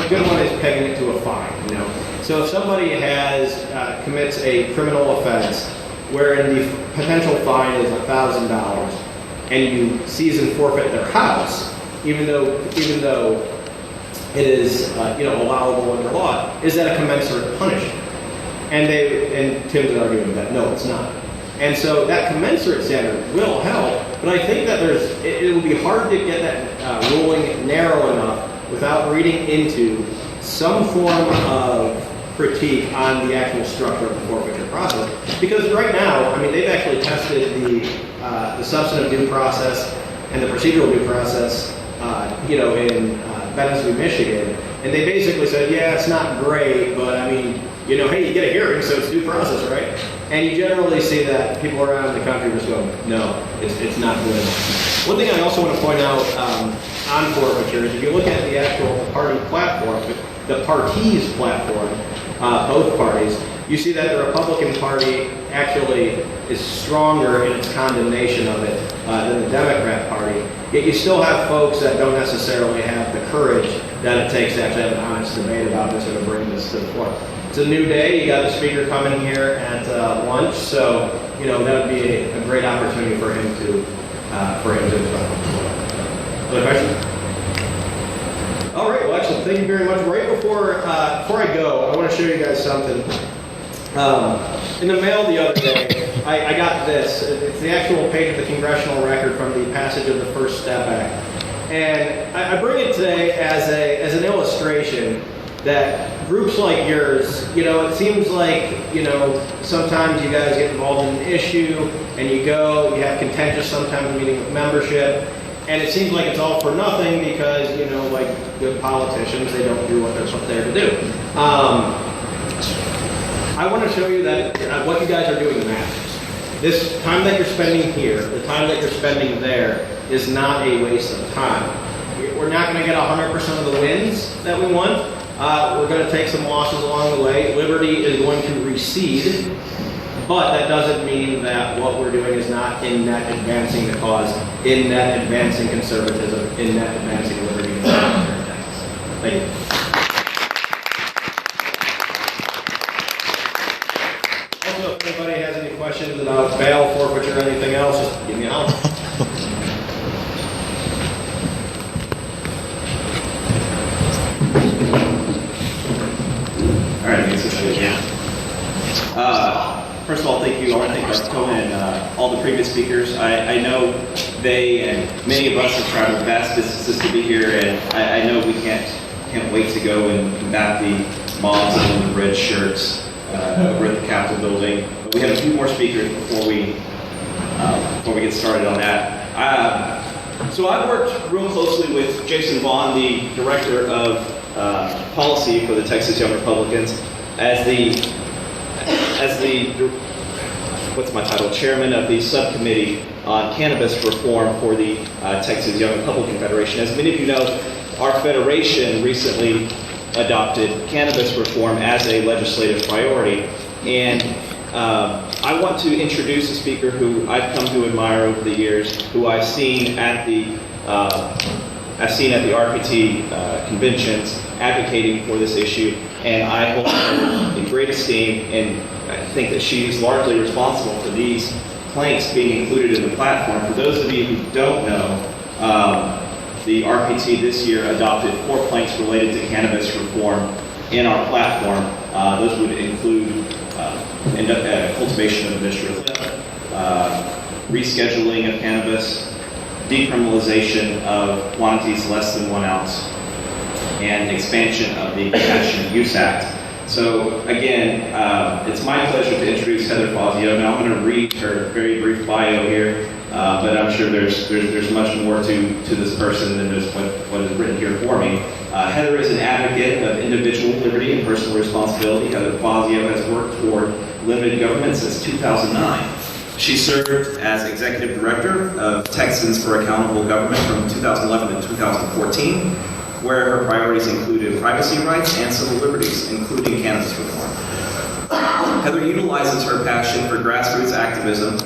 good one is pegging it to a fine, So if somebody commits a criminal offense wherein the potential fine is $1,000, and you seize and forfeit their house, even though it is allowable under law, is that a commensurate punishment? And Tim's arguing that no, it's not. And so that commensurate standard will help, but I think that it will be hard to get that ruling narrow enough without reading into some form of critique on the actual structure of the forfeiture process. Because right now, they've actually tested the substantive due process and the procedural due process, in Bennettsville, Michigan, and they basically said, yeah, it's not great, but hey, you get a hearing, so it's due process, right? And you generally see that people around the country just go, no, it's not good. One thing I also want to point out on forfeiture is if you look at the actual party platform, the parties platform, both parties, you see that the Republican Party actually is stronger in its condemnation of it than the Democrat Party. Yet you still have folks that don't necessarily have the courage that it takes to actually have an honest debate about this or to bring this to the floor. It's a new day. You got the speaker coming here at lunch, so that would be a great opportunity for him to Other questions? All right. Well, excellent. Thank you very much. Right before I go, I want to show you guys something. In the mail the other day, I got this. It's the actual page of the congressional record from the passage of the First Step Act, and I bring it today as an illustration that groups like yours, it seems like, sometimes you guys get involved in an issue and you have contentious sometimes meeting with membership, and it seems like it's all for nothing because, like good politicians, they don't do what they're there to do. I want to show you that what you guys are doing matters. This time that you're spending here, the time that you're spending there, is not a waste of time. We're not going to get 100% of the wins that we want. We're going to take some losses along the way. Liberty is going to recede, but that doesn't mean that what we're doing is not in net advancing the cause, in net advancing conservatism, in net advancing liberty. Thank you. Also, if anybody has any questions about bail, forfeiture, or anything else, just give me a holler. All right, first of all, thank you. I want to thank our Cohen and all the previous speakers. I know they and many of us have tried our best businesses to be here, and I know we can't wait to go and combat the mobs in the red shirts over at the Capitol building. But we have a few more speakers before we get started on that. So I've worked real closely with Jason Vaughn, the director of policy for the Texas Young Republicans, as the what's my title? Chairman of the subcommittee on cannabis reform for the Texas Young Republican Federation. As many of you know, our federation recently adopted cannabis reform as a legislative priority, and I want to introduce a speaker who I've come to admire over the years, who I've seen at the RPT conventions advocating for this issue, and I hold her in great esteem, and I think that she is largely responsible for these planks being included in the platform. For those of you who don't know, the RPT this year adopted 4 planks related to cannabis reform in our platform. Those would include cultivation of industrial rescheduling of cannabis, decriminalization of quantities less than 1 ounce, and expansion of the Compassionate Use Act. So again, it's my pleasure to introduce Heather Fazio. Now I'm going to read her very brief bio here, but I'm sure there's much more to this person than just what is written here for me. Heather is an advocate of individual liberty and personal responsibility. Heather Fazio has worked for limited government since 2009. She served as executive director of Texans for Accountable Government from 2011 to 2014. where her priorities included privacy rights and civil liberties, including cannabis reform. Heather utilizes her passion for grassroots activism to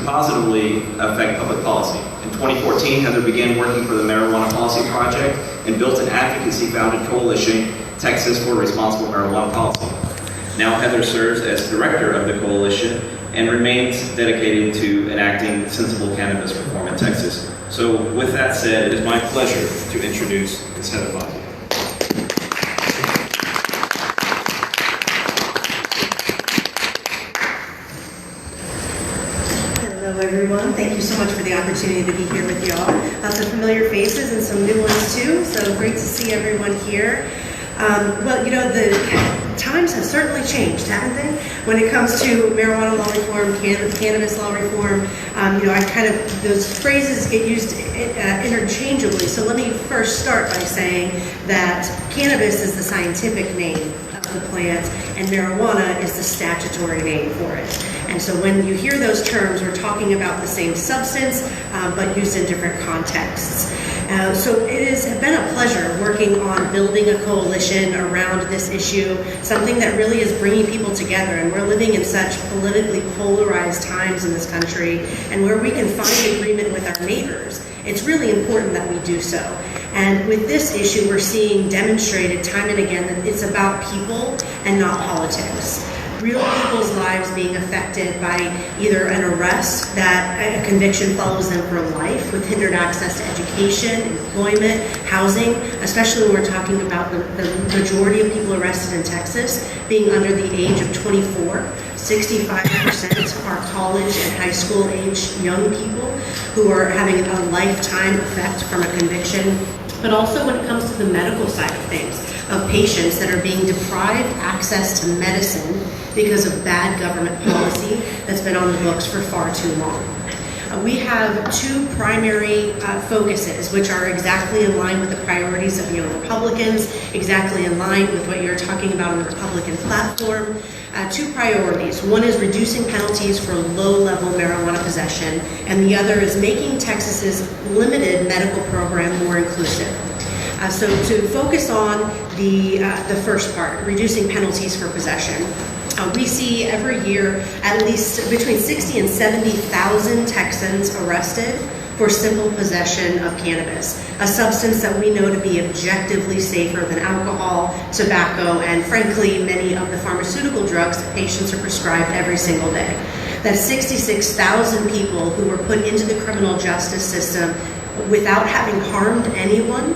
positively affect public policy. In 2014, Heather began working for the Marijuana Policy Project and built an advocacy-founded coalition, Texas for Responsible Marijuana Policy. Now Heather serves as director of the coalition and remains dedicated to enacting sensible cannabis reform in Texas. So with that said, it is my pleasure to introduce Ms. Heather Fazio. Hello everyone, thank you so much for the opportunity to be here with y'all. Lots of familiar faces and some new ones too, so great to see everyone here. Well, you know, the times have certainly changed, haven't they? When it comes to marijuana law reform, cannabis law reform, you know, those phrases get used interchangeably. So let me first start by saying that cannabis is the scientific name of the plant and marijuana is the statutory name for it. And so when you hear those terms, we're talking about the same substance, but used in different contexts. So it has been a pleasure working on building a coalition around this issue, something that really is bringing people together. And we're living in such politically polarized times in this country, and where we can find agreement with our neighbors, it's really important that we do so. And with this issue, we're seeing demonstrated time and again that it's about people and not politics. Real people's lives being affected by either an arrest that a conviction follows them for life with hindered access to education, employment, housing, especially when we're talking about the majority of people arrested in Texas being under the age of 24. 65% are college and high school age young people who are having a lifetime effect from a conviction. But also when it comes to the medical side of things, of patients that are being deprived access to medicine because of bad government policy that's been on the books for far too long. We have two primary focuses, which are exactly in line with the priorities of Republicans, exactly in line with what you're talking about on the Republican platform. Two priorities. One is reducing penalties for low-level marijuana possession, and the other is making Texas's limited medical program more inclusive. So to focus on the first part, reducing penalties for possession. We see every year at least between 60 and 70,000 Texans arrested for simple possession of cannabis, a substance that we know to be objectively safer than alcohol, tobacco, and frankly, many of the pharmaceutical drugs that patients are prescribed every single day. That's 66,000 people who were put into the criminal justice system without having harmed anyone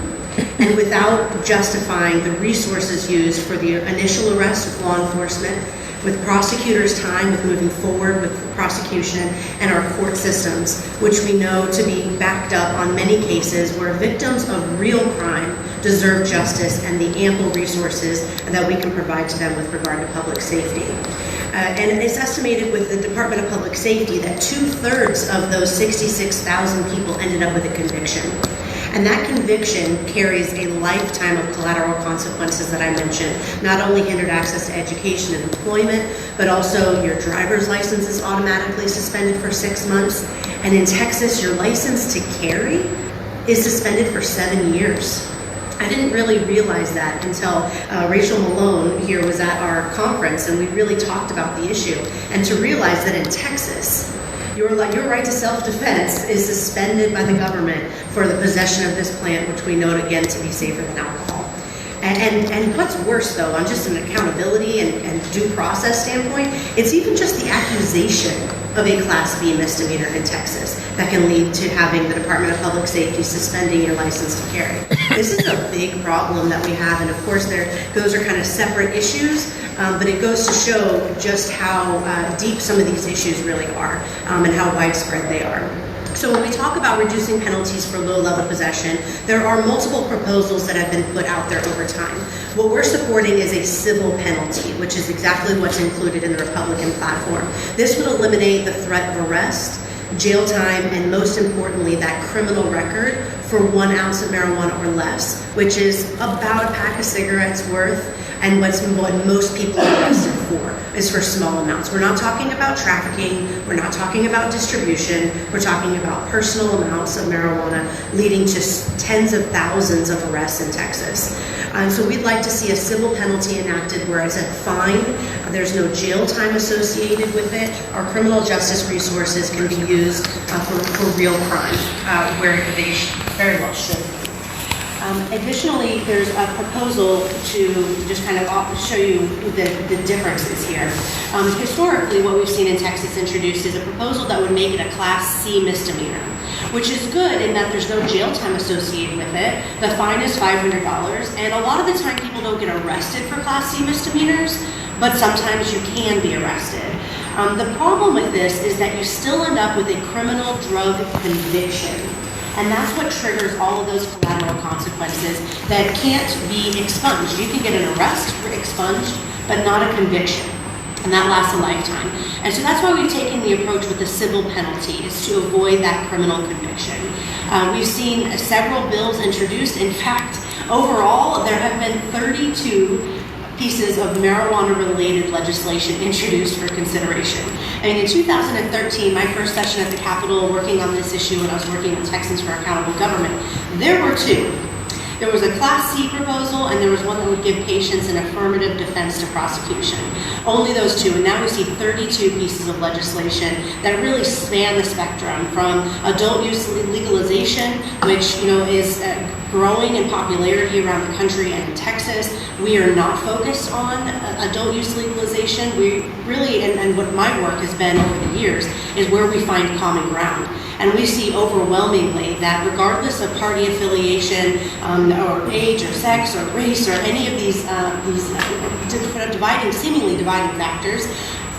and without justifying the resources used for the initial arrest of law enforcement, with prosecutors' time with moving forward with prosecution, and our court systems, which we know to be backed up on many cases where victims of real crime deserve justice and the ample resources that we can provide to them with regard to public safety. And it's estimated with the Department of Public Safety that 2/3 of those 66,000 people ended up with a conviction. And that conviction carries a lifetime of collateral consequences that I mentioned. Not only hindered access to education and employment, but also your driver's license is automatically suspended for 6 months. And in Texas, your license to carry is suspended for 7 years. I didn't really realize that until Rachel Malone here was at our conference, and we really talked about the issue. And to realize that in Texas, your right to self-defense is suspended by the government for the possession of this plant, which we know again to be safer than alcohol. And what's worse though, on just an accountability and due process standpoint, it's even just the accusation of a Class B misdemeanor in Texas that can lead to having the Department of Public Safety suspending your license to carry. This is a big problem that we have, and of course those are kind of separate issues, but it goes to show just how deep some of these issues really are and how widespread they are. So when we talk about reducing penalties for low-level possession, there are multiple proposals that have been put out there over time. What we're supporting is a civil penalty, which is exactly what's included in the Republican platform. This would eliminate the threat of arrest, jail time, and most importantly, that criminal record for 1 ounce of marijuana or less, which is about a pack of cigarettes worth, and what most people are arrested for small amounts. We're not talking about trafficking, we're not talking about distribution, we're talking about personal amounts of marijuana leading to tens of thousands of arrests in Texas. So we'd like to see a civil penalty enacted where it's a fine, there's no jail time associated with it. Our criminal justice resources can be used for real crime, where they very well should be. Additionally, there's a proposal to just kind of show you the differences here. Historically, what we've seen in Texas introduced is a proposal that would make it a Class C misdemeanor, which is good in that there's no jail time associated with it. The fine is $500, and a lot of the time people don't get arrested for Class C misdemeanors, but sometimes you can be arrested. The problem with this is that you still end up with a criminal drug conviction. And that's what triggers all of those collateral consequences that can't be expunged. You can get an arrest expunged, but not a conviction. And that lasts a lifetime. And so that's why we've taken the approach with the civil penalties to avoid that criminal conviction. We've seen several bills introduced. In fact, overall, there have been 32 pieces of marijuana-related legislation introduced for consideration. I mean, in 2013, my first session at the Capitol working on this issue when I was working with Texans for Accountable Government, there were two. There was a Class C proposal, and there was one that would give patients an affirmative defense to prosecution. Only those two, and now we see 32 pieces of legislation that really span the spectrum from adult use legalization, which is growing in popularity around the country and in Texas. We are not focused on adult use legalization. We really, and what my work has been over the years, is where we find common ground. And we see overwhelmingly that regardless of party affiliation, or age, or sex, or race, or any of these seemingly dividing factors,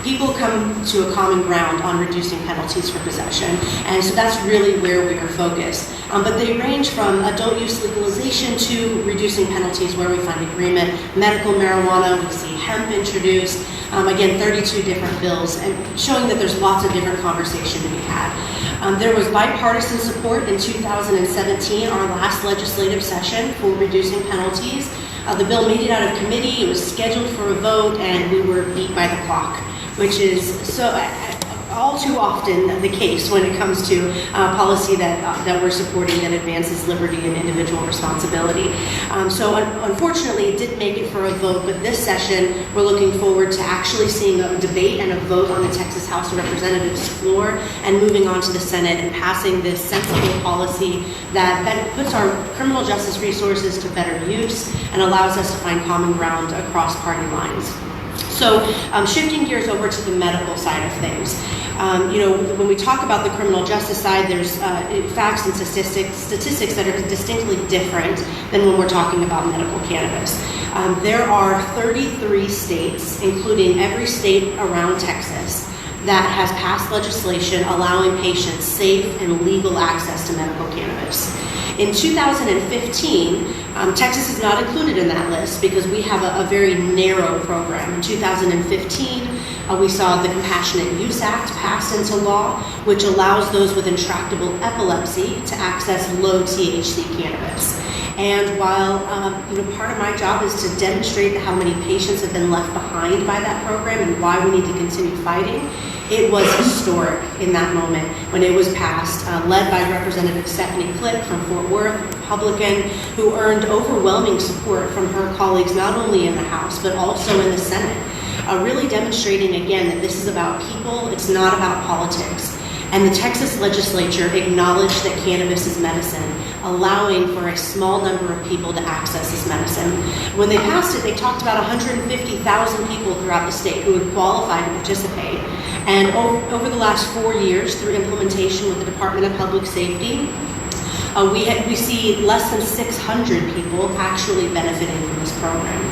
people come to a common ground on reducing penalties for possession. And so that's really where we are focused. But they range from adult use legalization to reducing penalties where we find agreement. Medical marijuana, we see hemp introduced. Again, 32 different bills, and showing that there's lots of different conversation to be had. There was bipartisan support in 2017, our last legislative session, for reducing penalties. The bill made it out of committee, it was scheduled for a vote, and we were beat by the clock, which is so all too often the case when it comes to policy that we're supporting that advances liberty and individual responsibility. So unfortunately, it didn't make it for a vote, but this session, we're looking forward to actually seeing a debate and a vote on the Texas House of Representatives floor and moving on to the Senate and passing this sensible policy that puts our criminal justice resources to better use and allows us to find common ground across party lines. So shifting gears over to the medical side of things. When we talk about the criminal justice side, there's facts and statistics that are distinctly different than when we're talking about medical cannabis. There are 33 states, including every state around Texas, that has passed legislation allowing patients safe and legal access to medical cannabis. In 2015, Texas is not included in that list because we have a very narrow program. In 2015, we saw the Compassionate Use Act passed into law, which allows those with intractable epilepsy to access low THC cannabis. And while part of my job is to demonstrate how many patients have been left behind by that program and why we need to continue fighting, it was historic in that moment when it was passed, led by Representative Stephanie Click from Fort Worth, Republican, who earned overwhelming support from her colleagues not only in the House but also in the Senate, really demonstrating again that this is about people, it's not about politics. And the Texas legislature acknowledged that cannabis is medicine, allowing for a small number of people to access this medicine. When they passed it, they talked about 150,000 people throughout the state who would qualify to participate. And over the last 4 years, through implementation with the Department of Public Safety, we see less than 600 people actually benefiting from this program.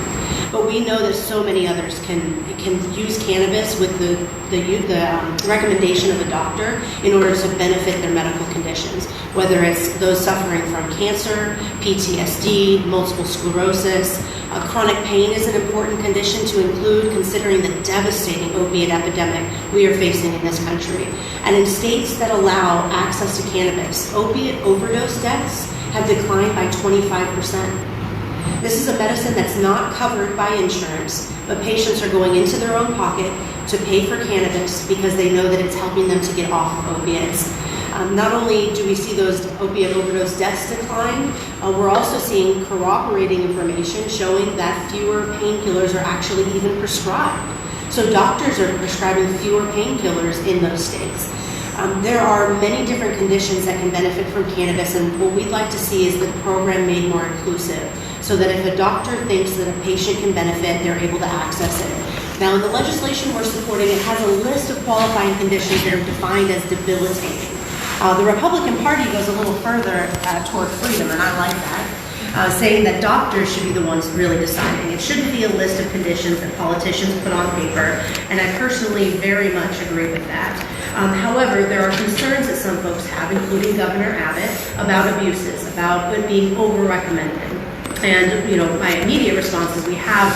But we know that so many others can use cannabis with the recommendation of a doctor in order to benefit their medical conditions, whether it's those suffering from cancer, PTSD, multiple sclerosis. Chronic pain is an important condition to include considering the devastating opiate epidemic we are facing in this country. And in states that allow access to cannabis, opiate overdose deaths have declined by 25%. This is a medicine that's not covered by insurance, but patients are going into their own pocket to pay for cannabis because they know that it's helping them to get off of opiates. Not only do we see those opiate overdose deaths decline, we're also seeing corroborating information showing that fewer painkillers are actually even prescribed. So doctors are prescribing fewer painkillers in those states. There are many different conditions that can benefit from cannabis, and what we'd like to see is the program made more inclusive, so that if a doctor thinks that a patient can benefit, they're able to access it. Now, in the legislation we're supporting, it has a list of qualifying conditions that are defined as debilitating. The Republican Party goes a little further toward freedom, and I like that, saying that doctors should be the ones really deciding. It shouldn't be a list of conditions that politicians put on paper, and I personally very much agree with that. However, there are concerns that some folks have, including Governor Abbott, about abuses, about it being over-recommended. And, my immediate response is we have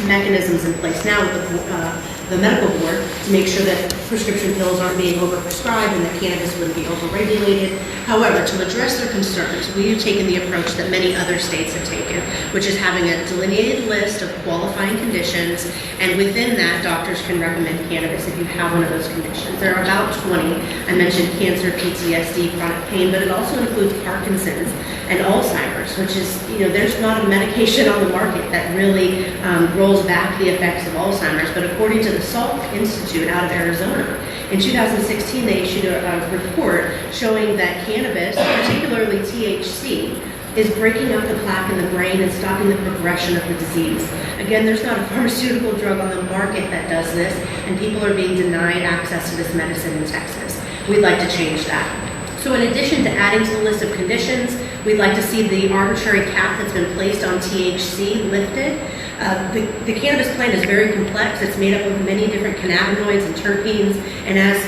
mechanisms in place now with the medical board to make sure that prescription pills aren't being overprescribed and that cannabis wouldn't be overregulated. However, to address their concerns, we have taken the approach that many other states have taken, which is having a delineated list of qualifying conditions, and within that, doctors can recommend cannabis if you have one of those conditions. There are about 20. I mentioned cancer, PTSD, chronic pain, but it also includes Parkinson's and Alzheimer's, which is, there's not a medication on the market that really rolls back the effects of Alzheimer's, but according to the Salk Institute out of Arizona, in 2016 they issued a report showing that cannabis, particularly THC, is breaking up the plaque in the brain and stopping the progression of the disease. Again, there's not a pharmaceutical drug on the market that does this, and people are being denied access to this medicine in Texas. We'd like to change that. So in addition to adding to the list of conditions, we'd like to see the arbitrary cap that's been placed on THC lifted. The cannabis plant is very complex. It's made up of many different cannabinoids and terpenes, and as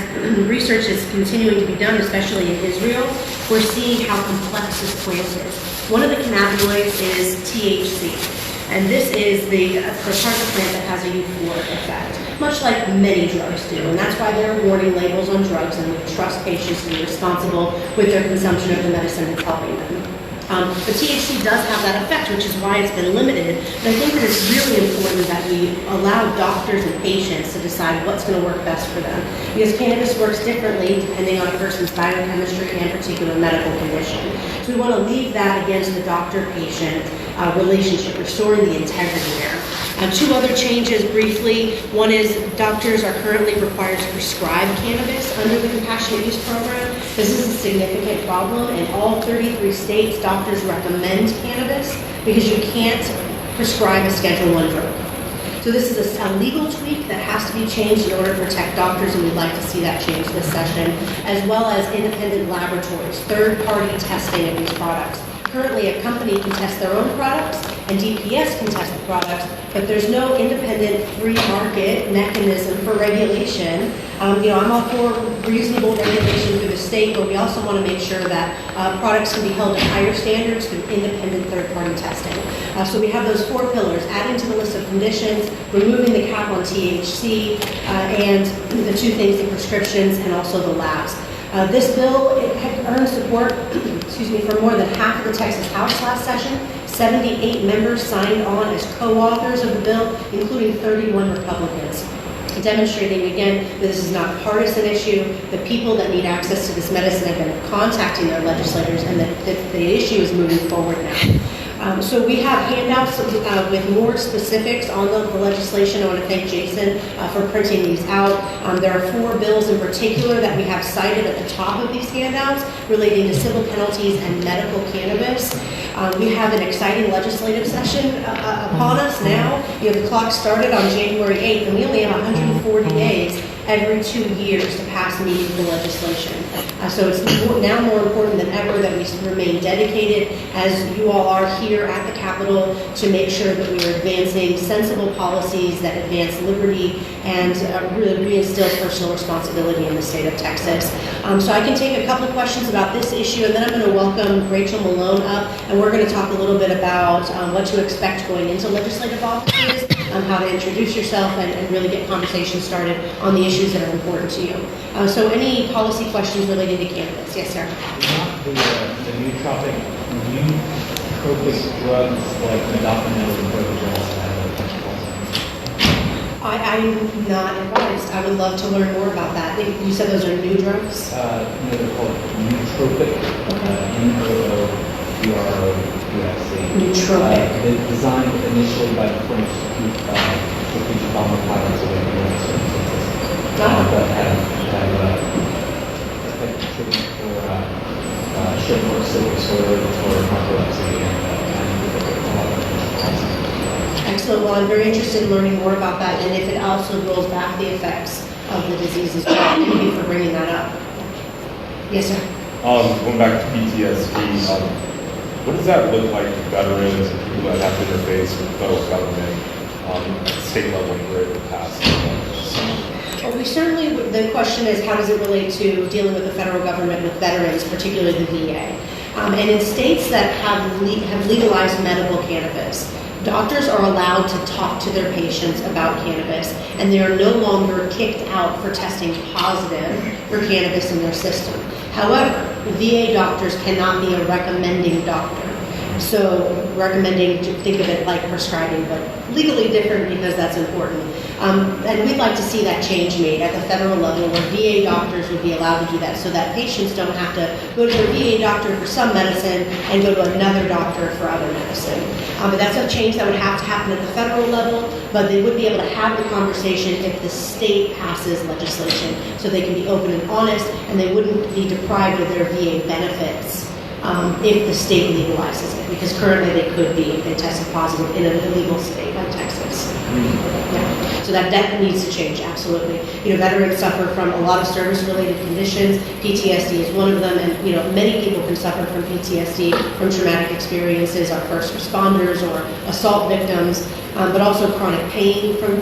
research is continuing to be done, especially in Israel, we're seeing how complex this plant is. One of the cannabinoids is THC, and this is the part of the plant that has a euphoric effect, much like many drugs do, and that's why there are warning labels on drugs, and we trust patients to be responsible with their consumption of the medicine that's helping them. But THC does have that effect, which is why it's been limited. And I think that it's really important that we allow doctors and patients to decide what's going to work best for them. Because cannabis works differently depending on a person's biochemistry and particular medical condition. So we want to leave that against the doctor-patient relationship, restoring the integrity there. Two other changes briefly. One is doctors are currently required to prescribe cannabis under the compassionate use program. This is a significant problem. In all 33 states, doctors recommend cannabis because you can't prescribe a Schedule I drug. So this is a legal tweak that has to be changed in order to protect doctors, and we'd like to see that change this session, as well as independent laboratories, third-party testing of these products. Currently, a company can test their own products, and DPS can test the products, but there's no independent free market mechanism for regulation. I'm all for reasonable regulation through the state, but we also want to make sure that products can be held to higher standards through independent third-party testing. So we have those 4 pillars: adding to the list of conditions, removing the cap on THC, and the 2 things, the prescriptions and also the labs. This bill, it had earned support for more than half of the Texas House last session. 78 members signed on as co-authors of the bill, including 31 Republicans, demonstrating again that this is not a partisan issue. The people that need access to this medicine have been contacting their legislators, and that the issue is moving forward now. So we have handouts with more specifics on the legislation. I want to thank Jason for printing these out. There are 4 bills in particular that we have cited at the top of these handouts relating to civil penalties and medical cannabis. We have an exciting legislative session upon us now. The clock started on January 8th, and we only have 140 days every 2 years to pass meaningful legislation. So it's now more important than ever that we remain dedicated, as you all are here at the Capitol, to make sure that we are advancing sensible policies that advance liberty and really reinstill personal responsibility in the state of Texas. So I can take a couple of questions about this issue, and then I'm going to welcome Rachel Malone up, and we're going to talk a little bit about what to expect going into legislative offices, how to introduce yourself, and really get conversations started on the issues that are important to you. So any policy questions related to cannabis? Yes, sir. Not the nootropic review nootropic drugs like modafinil and Forfeiture have a potential? I'm not advised. I would love to learn more about that. You said those are new drugs? No, they're called nootropic. N-O-O-P-R-O-P-I-C. Nootropic. They're designed initially by the French to keep strategic bomber pilots away from the substances, but have effective treatment for short sleep disorders or narcolepsy and Excellent. Well, I'm very interested in learning more about that and if it also rolls back the effects of the disease as well. Thank you for bringing that up. Yes, sir. Going back to PTSD, what does that look like to veterans and people that have to interface with the federal government, state level and where it passed? Well, we certainly, the question is how does it relate to dealing with the federal government with veterans, particularly the VA? And in states that have legalized medical cannabis, doctors are allowed to talk to their patients about cannabis, and they are no longer kicked out for testing positive for cannabis in their system. However, VA doctors cannot be a recommending doctor. So recommending, think of it like prescribing, but legally different because that's important. And we'd like to see that change made at the federal level where VA doctors would be allowed to do that so that patients don't have to go to their VA doctor for some medicine and go to another doctor for other medicine. But that's a change that would have to happen at the federal level, but they would be able to have the conversation if the state passes legislation so they can be open and honest and they wouldn't be deprived of their VA benefits if the state legalizes it, because currently they could be if they tested positive in an illegal state like Texas. Yeah. So that needs to change, absolutely. You know, veterans suffer from a lot of service-related conditions. PTSD is one of them, and you know, many people can suffer from PTSD from traumatic experiences, our first responders or assault victims, but also chronic pain from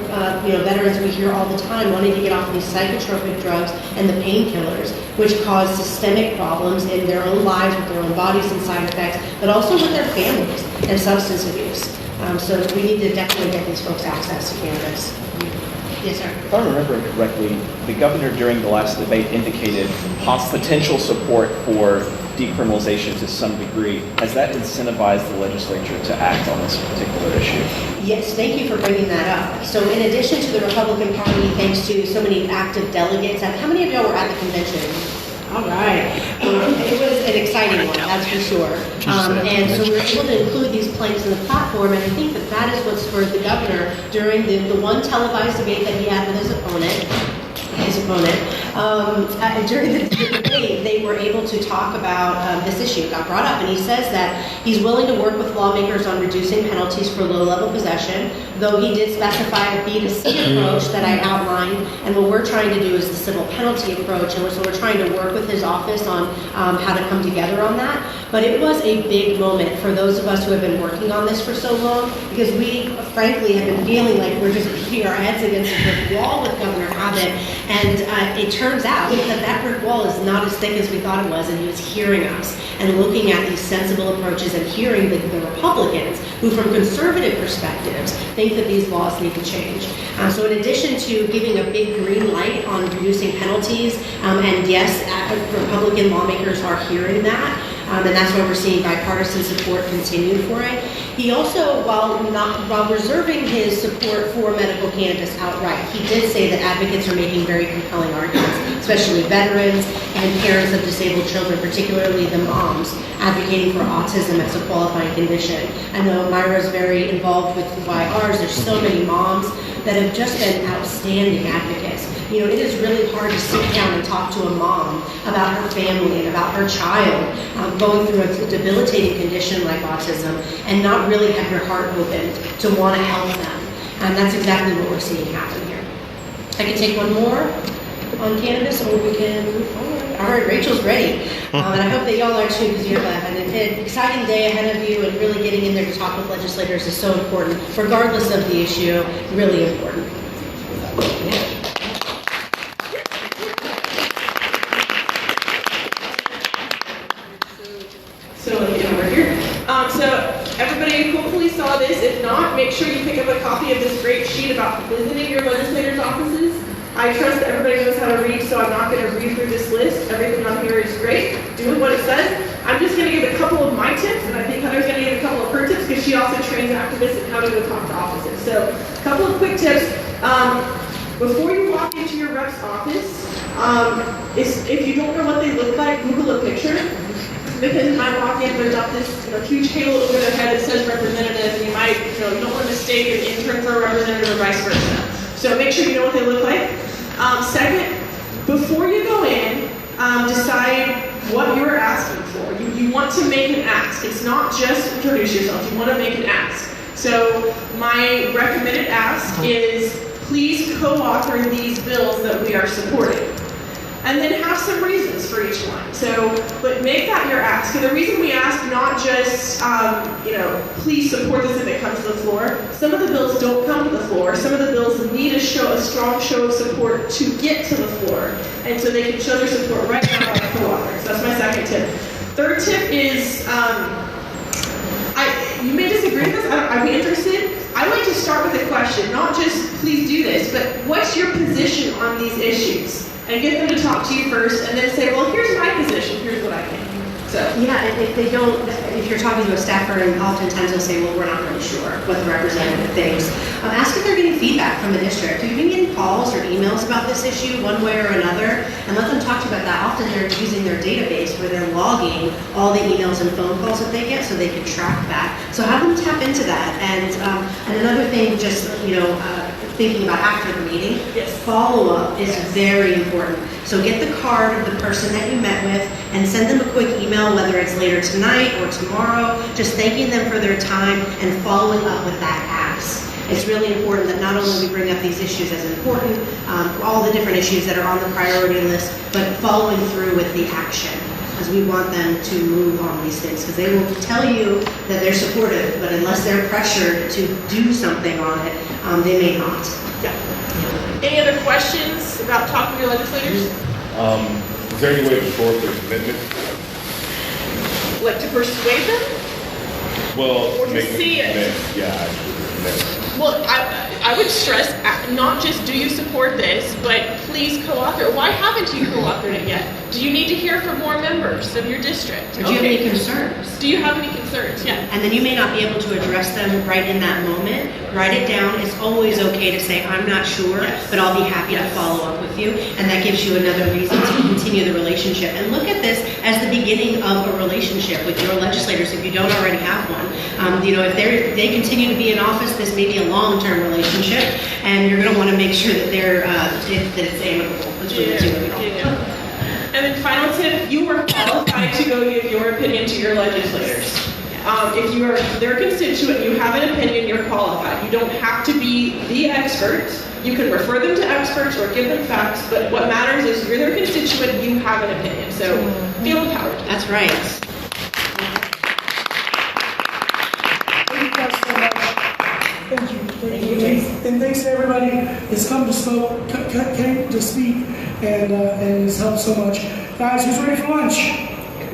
veterans. We hear all the time wanting to get off these psychotropic drugs and the painkillers, which cause systemic problems in their own lives with their own bodies and side effects, but also with their families and substance abuse. So we need to definitely get these folks access to cannabis. Yes, sir. If I'm remembering correctly, the governor during the last debate indicated potential support for decriminalization to some degree. Has that incentivized the legislature to act on this particular issue? Yes, thank you for bringing that up. So in addition to the Republican Party, thanks to so many active delegates, how many of y'all were at the convention? All right. It was an exciting one, that's for sure. And so we were able to include these planks in the platform, and I think that is what spurred the governor during the one televised debate that he had with his opponent. During the debate, they were able to talk about this issue. It got brought up, and he says that he's willing to work with lawmakers on reducing penalties for low-level possession, though he did specify a B2C approach that I outlined, and what we're trying to do is the civil penalty approach, and so we're trying to work with his office on how to come together on that. But it was a big moment for those of us who have been working on this for so long, because we, frankly, have been feeling like we're just beating our heads against a brick wall with Governor Abbott. And it turns out that brick wall is not as thick as we thought it was, and he was hearing us and looking at these sensible approaches and hearing the Republicans who, from conservative perspectives, think that these laws need to change. So in addition to giving a big green light on reducing penalties, and yes, Republican lawmakers are hearing that, and that's why we're seeing bipartisan support continue for it. He also, while reserving his support for medical cannabis outright, he did say that advocates are making very compelling arguments, especially veterans and parents of disabled children, particularly the moms, advocating for autism as a qualifying condition. I know Myra's very involved with YRs. There's so many moms that have just been outstanding advocates. You know, it is really hard to sit down and talk to a mom about her family and about her child going through a debilitating condition like autism and not really have your heart opened to want to help them. And that's exactly what we're seeing happen here. I can take one more on cannabis, or we can move forward. All right, Rachel's ready. And I hope that y'all are too, because you have an exciting day ahead of you, and really getting in there to talk with legislators is so important, regardless of the issue, really important. So we're here. So everybody hopefully saw this. If not, make sure you pick up a copy of this great sheet about visiting your legislators' offices. I trust that everybody knows how to read, so I'm not going to read through this list. Everything on here is great, doing what it says. I'm just going to give a couple of my tips, and I think Heather's going to give a couple Before you walk into your rep's office, if you don't know what they look like, Google a picture. Because you might walk in, there's not this huge halo over their head that says representative, and you might, you don't want to mistake an intern for a representative or vice versa. So make sure you know what they look like. Second, before you go in, decide what you're asking for. You want to make an ask. It's not just introduce yourself. You want to make an ask. So my recommended ask is please co-author these bills that we are supporting. And then have some reasons for each one. But make that your ask. And the reason we ask not just, please support this if it comes to the floor. Some of the bills don't come to the floor. Some of the bills need a strong show of support to get to the floor. And so they can show their support right now by co-authors. That's my second tip. Third tip is, you may disagree with this, I'd be interested. I like to start with a question, not just please do this, but what's your position on these issues? And get them to talk to you first, and then say, well, here's my position, here's what I think. So. Yeah, if you're talking to a staffer, and oftentimes they'll say, well, we're not really sure what the representative thinks. Ask if they're getting feedback from the district. Have you been getting calls or emails about this issue one way or another? And let them talk to you about that. Often they're using their database where they're logging all the emails and phone calls that they get so they can track that. So have them tap into that. And another thing, just, thinking about after the meeting, follow-up is very important. So get the card of the person that you met with and send them a quick email, whether it's later tonight or tomorrow, just thanking them for their time and following up with that ask. It's really important that not only we bring up these issues as important, all the different issues that are on the priority list, but following through with the action, because we want them to move on these things, because they will tell you that they're supportive, but unless they're pressured to do something on it, they may not. Yeah. Any other questions about talking to your legislators? Is there any way to short their commitment? Like to persuade them? Well, or to see it? Well, I would stress not just do you support this, but please co-author. Why haven't you co-authored it yet? Do you need to hear from more members of your district? Or do you have any concerns? Do you have any concerns? Yeah. And then you may not be able to address them right in that moment. Write it down. It's always okay to say, I'm not sure, but I'll be happy to follow up with you. And that gives you another reason to continue the relationship. And look at this as the beginning of a relationship with your legislators if you don't already have one. If they continue to be in office, this may be a long-term relationship, and you're going to want to make sure that it's amicable between the two of you. And then final tip, you are qualified to go give your opinion to your legislators. If you are their constituent, you have an opinion, you're qualified. You don't have to be the expert. You can refer them to experts or give them facts, but what matters is you're their constituent, you have an opinion. So feel empowered. That's right. Thank you guys so much. Thank you. And thanks to everybody that's come to came to speak and has helped so much. Guys, who's ready for lunch?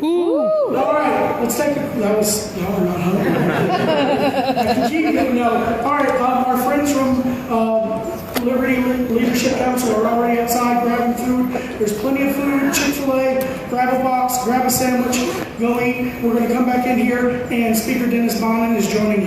Ooh. All right, let's take y'all are not hungry. I can keep it, no. All right, our friends from Liberty Leadership Council are already outside grabbing food. There's plenty of food, Chick-fil-A, grab a box, grab a sandwich, go eat. We're going to come back in here, and Speaker Dennis Bonin is joining us.